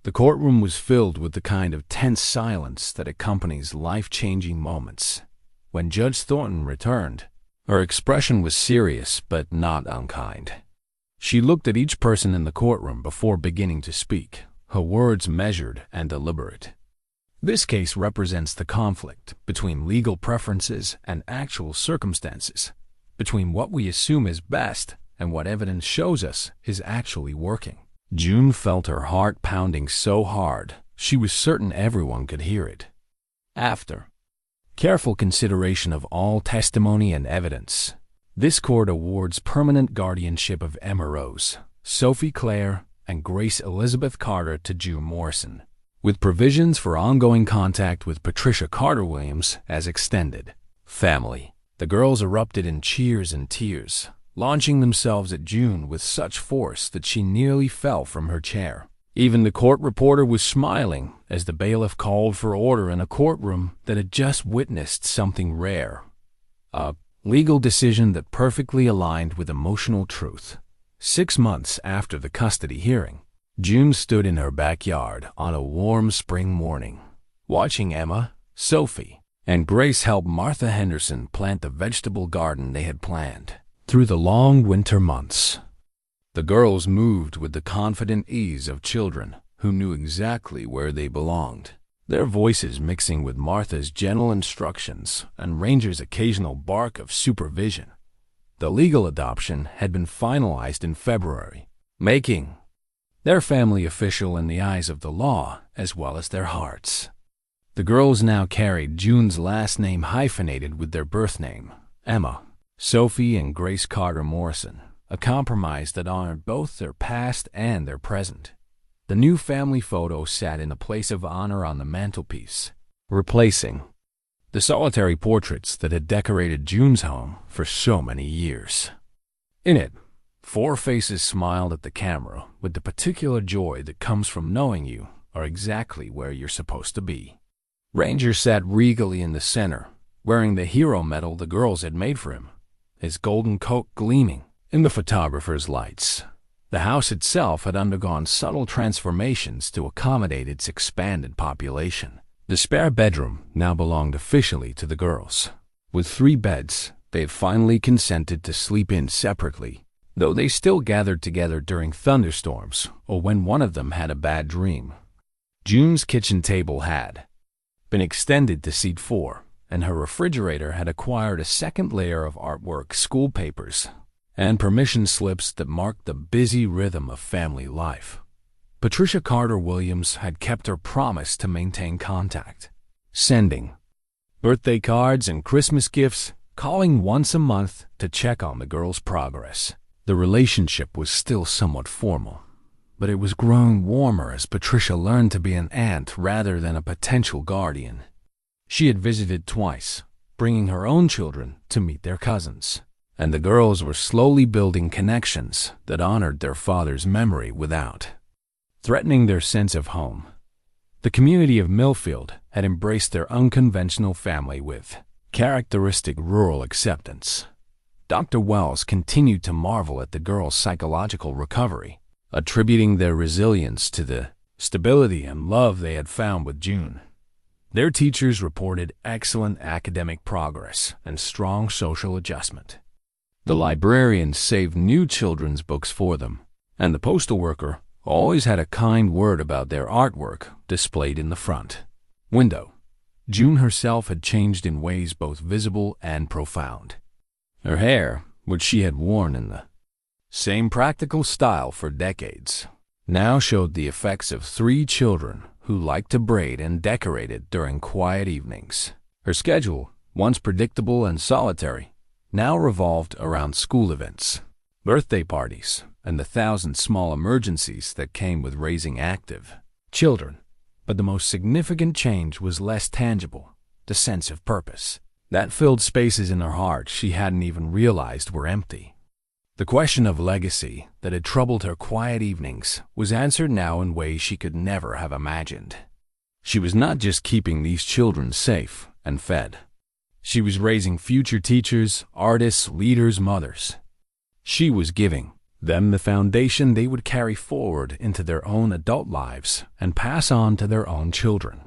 The courtroom was filled with the kind of tense silence that accompanies life-changing moments. When Judge Thornton returned, her expression was serious but not unkind. She looked at each person in the courtroom before beginning to speak, her words measured and deliberate. "This case represents the conflict between legal preferences and actual circumstances, between what we assume is best and what evidence shows us is actually working." June felt her heart pounding so hard she was certain everyone could hear it. After careful consideration of all testimony and evidence, this court awards permanent guardianship of Emma Rose, Sophie Claire, and Grace Elizabeth Carter to June Morrison, with provisions for ongoing contact with Patricia Carter Williams as extended family. The girls erupted in cheers and tears, launching themselves at June with such force that she nearly fell from her chair. Even the court reporter was smiling as the bailiff called for order in a courtroom that had just witnessed something rare, a legal decision that perfectly aligned with emotional truth. 6 months after the custody hearing, June stood in her backyard on a warm spring morning, watching Emma, Sophie, and Grace help Martha Henderson plant the vegetable garden they had planned. Through the long winter months, the girls moved with the confident ease of children who knew exactly where they belonged, their voices mixing with Martha's gentle instructions and Ranger's occasional bark of supervision. The legal adoption had been finalized in February, making their family official in the eyes of the law as well as their hearts. The girls now carried June's last name hyphenated with their birth name, Emma, Sophie, and Grace Carter Morrison, a compromise that honored both their past and their present. The new family photo sat in a place of honor on the mantelpiece, replacing the solitary portraits that had decorated June's home for so many years. In it, 4 faces smiled at the camera with the particular joy that comes from knowing you are exactly where you're supposed to be. Ranger sat regally in the center, wearing the hero medal the girls had made for him, his golden coat gleaming in the photographer's lights. The house itself had undergone subtle transformations to accommodate its expanded population. The spare bedroom now belonged officially to the girls. With 3 beds, they had finally consented to sleep in separately, though they still gathered together during thunderstorms or when one of them had a bad dream. June's kitchen table had been extended to seat 4, and her refrigerator had acquired a second layer of artwork, school papers, and permission slips that marked the busy rhythm of family life. Patricia Carter Williams had kept her promise to maintain contact, sending birthday cards and Christmas gifts, calling once a month to check on the girls' progress. The relationship was still somewhat formal, but it was growing warmer as Patricia learned to be an aunt rather than a potential guardian. She had visited twice, bringing her own children to meet their cousins, and the girls were slowly building connections that honored their father's memory without threatening their sense of home. The community of Millfield had embraced their unconventional family with characteristic rural acceptance. Dr. Wells continued to marvel at the girls' psychological recovery, attributing their resilience to the stability and love they had found with June. Their teachers reported excellent academic progress and strong social adjustment. The librarians saved new children's books for them, and the postal worker always had a kind word about their artwork displayed in the front window. June herself had changed in ways both visible and profound. Her hair, which she had worn in the same practical style for decades, now showed the effects of 3 children who liked to braid and decorate it during quiet evenings. Her schedule, once predictable and solitary, now revolved around school events, birthday parties, and the 1,000 small emergencies that came with raising active children. But the most significant change was less tangible, the sense of purpose. That filled spaces in her heart she hadn't even realized were empty. The question of legacy that had troubled her quiet evenings was answered now in ways she could never have imagined. She was not just keeping these children safe and fed. She was raising future teachers, artists, leaders, mothers. She was giving them the foundation they would carry forward into their own adult lives and pass on to their own children.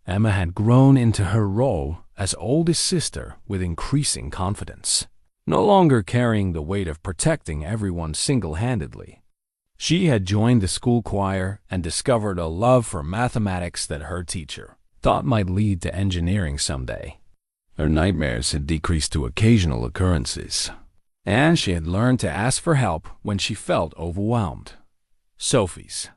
Emma had grown into her role as oldest sister with increasing confidence, no longer carrying the weight of protecting everyone single-handedly. She had joined the school choir and discovered a love for mathematics that her teacher thought might lead to engineering someday. Her nightmares had decreased to occasional occurrences, and she had learned to ask for help when she felt overwhelmed. Sophie's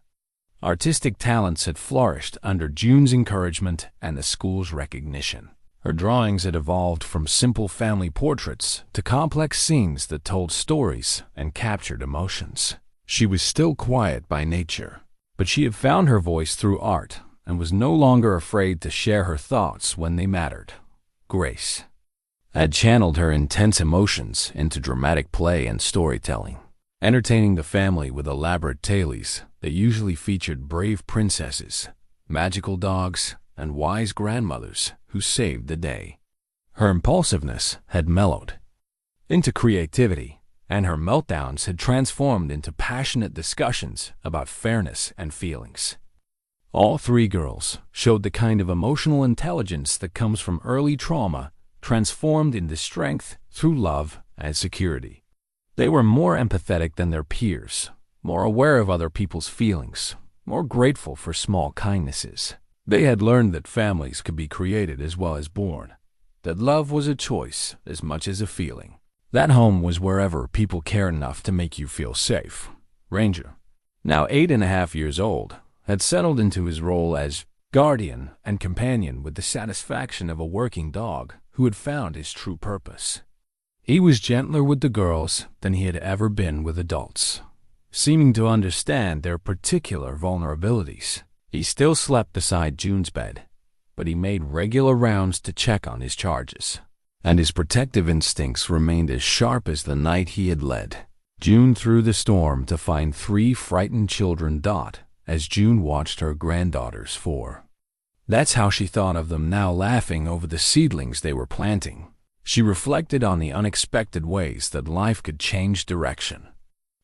artistic talents had flourished under June's encouragement and the school's recognition. Her drawings had evolved from simple family portraits to complex scenes that told stories and captured emotions. She was still quiet by nature, but she had found her voice through art and was no longer afraid to share her thoughts when they mattered. Grace had channeled her intense emotions into dramatic play and storytelling, entertaining the family with elaborate tales that usually featured brave princesses, magical dogs, and wise grandmothers who saved the day. Her impulsiveness had mellowed into creativity, and her meltdowns had transformed into passionate discussions about fairness and feelings. All 3 girls showed the kind of emotional intelligence that comes from early trauma transformed into strength through love and security. They were more empathetic than their peers, more aware of other people's feelings, more grateful for small kindnesses. They had learned that families could be created as well as born, that love was a choice as much as a feeling. That home was wherever people cared enough to make you feel safe. Ranger, now 8.5 years old, had settled into his role as guardian and companion with the satisfaction of a working dog who had found his true purpose. He was gentler with the girls than he had ever been with adults, seeming to understand their particular vulnerabilities. He still slept beside June's bed, but he made regular rounds to check on his charges, and his protective instincts remained as sharp as the night he had led June through the storm to find 3 frightened children dot as June watched her granddaughters 4. That's how she thought of them now, laughing over the seedlings they were planting. She reflected on the unexpected ways that life could change direction.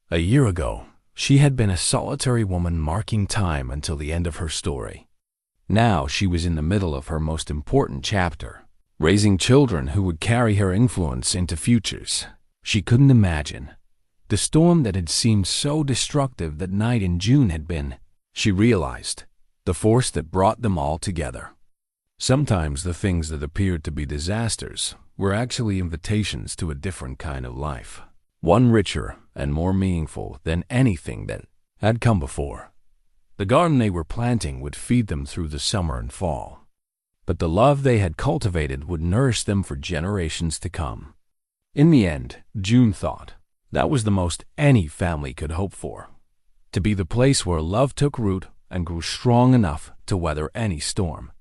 A year ago, she had been a solitary woman marking time until the end of her story. Now she was in the middle of her most important chapter, raising children who would carry her influence into futures she couldn't imagine. The storm that had seemed so destructive that night in June had been, she realized, the force that brought them all together. Sometimes the things that appeared to be disasters were actually invitations to a different kind of life, one richer and more meaningful than anything that had come before. The garden they were planting would feed them through the summer and fall, but the love they had cultivated would nourish them for generations to come. In the end, June thought, that was the most any family could hope for, to be the place where love took root and grew strong enough to weather any storm.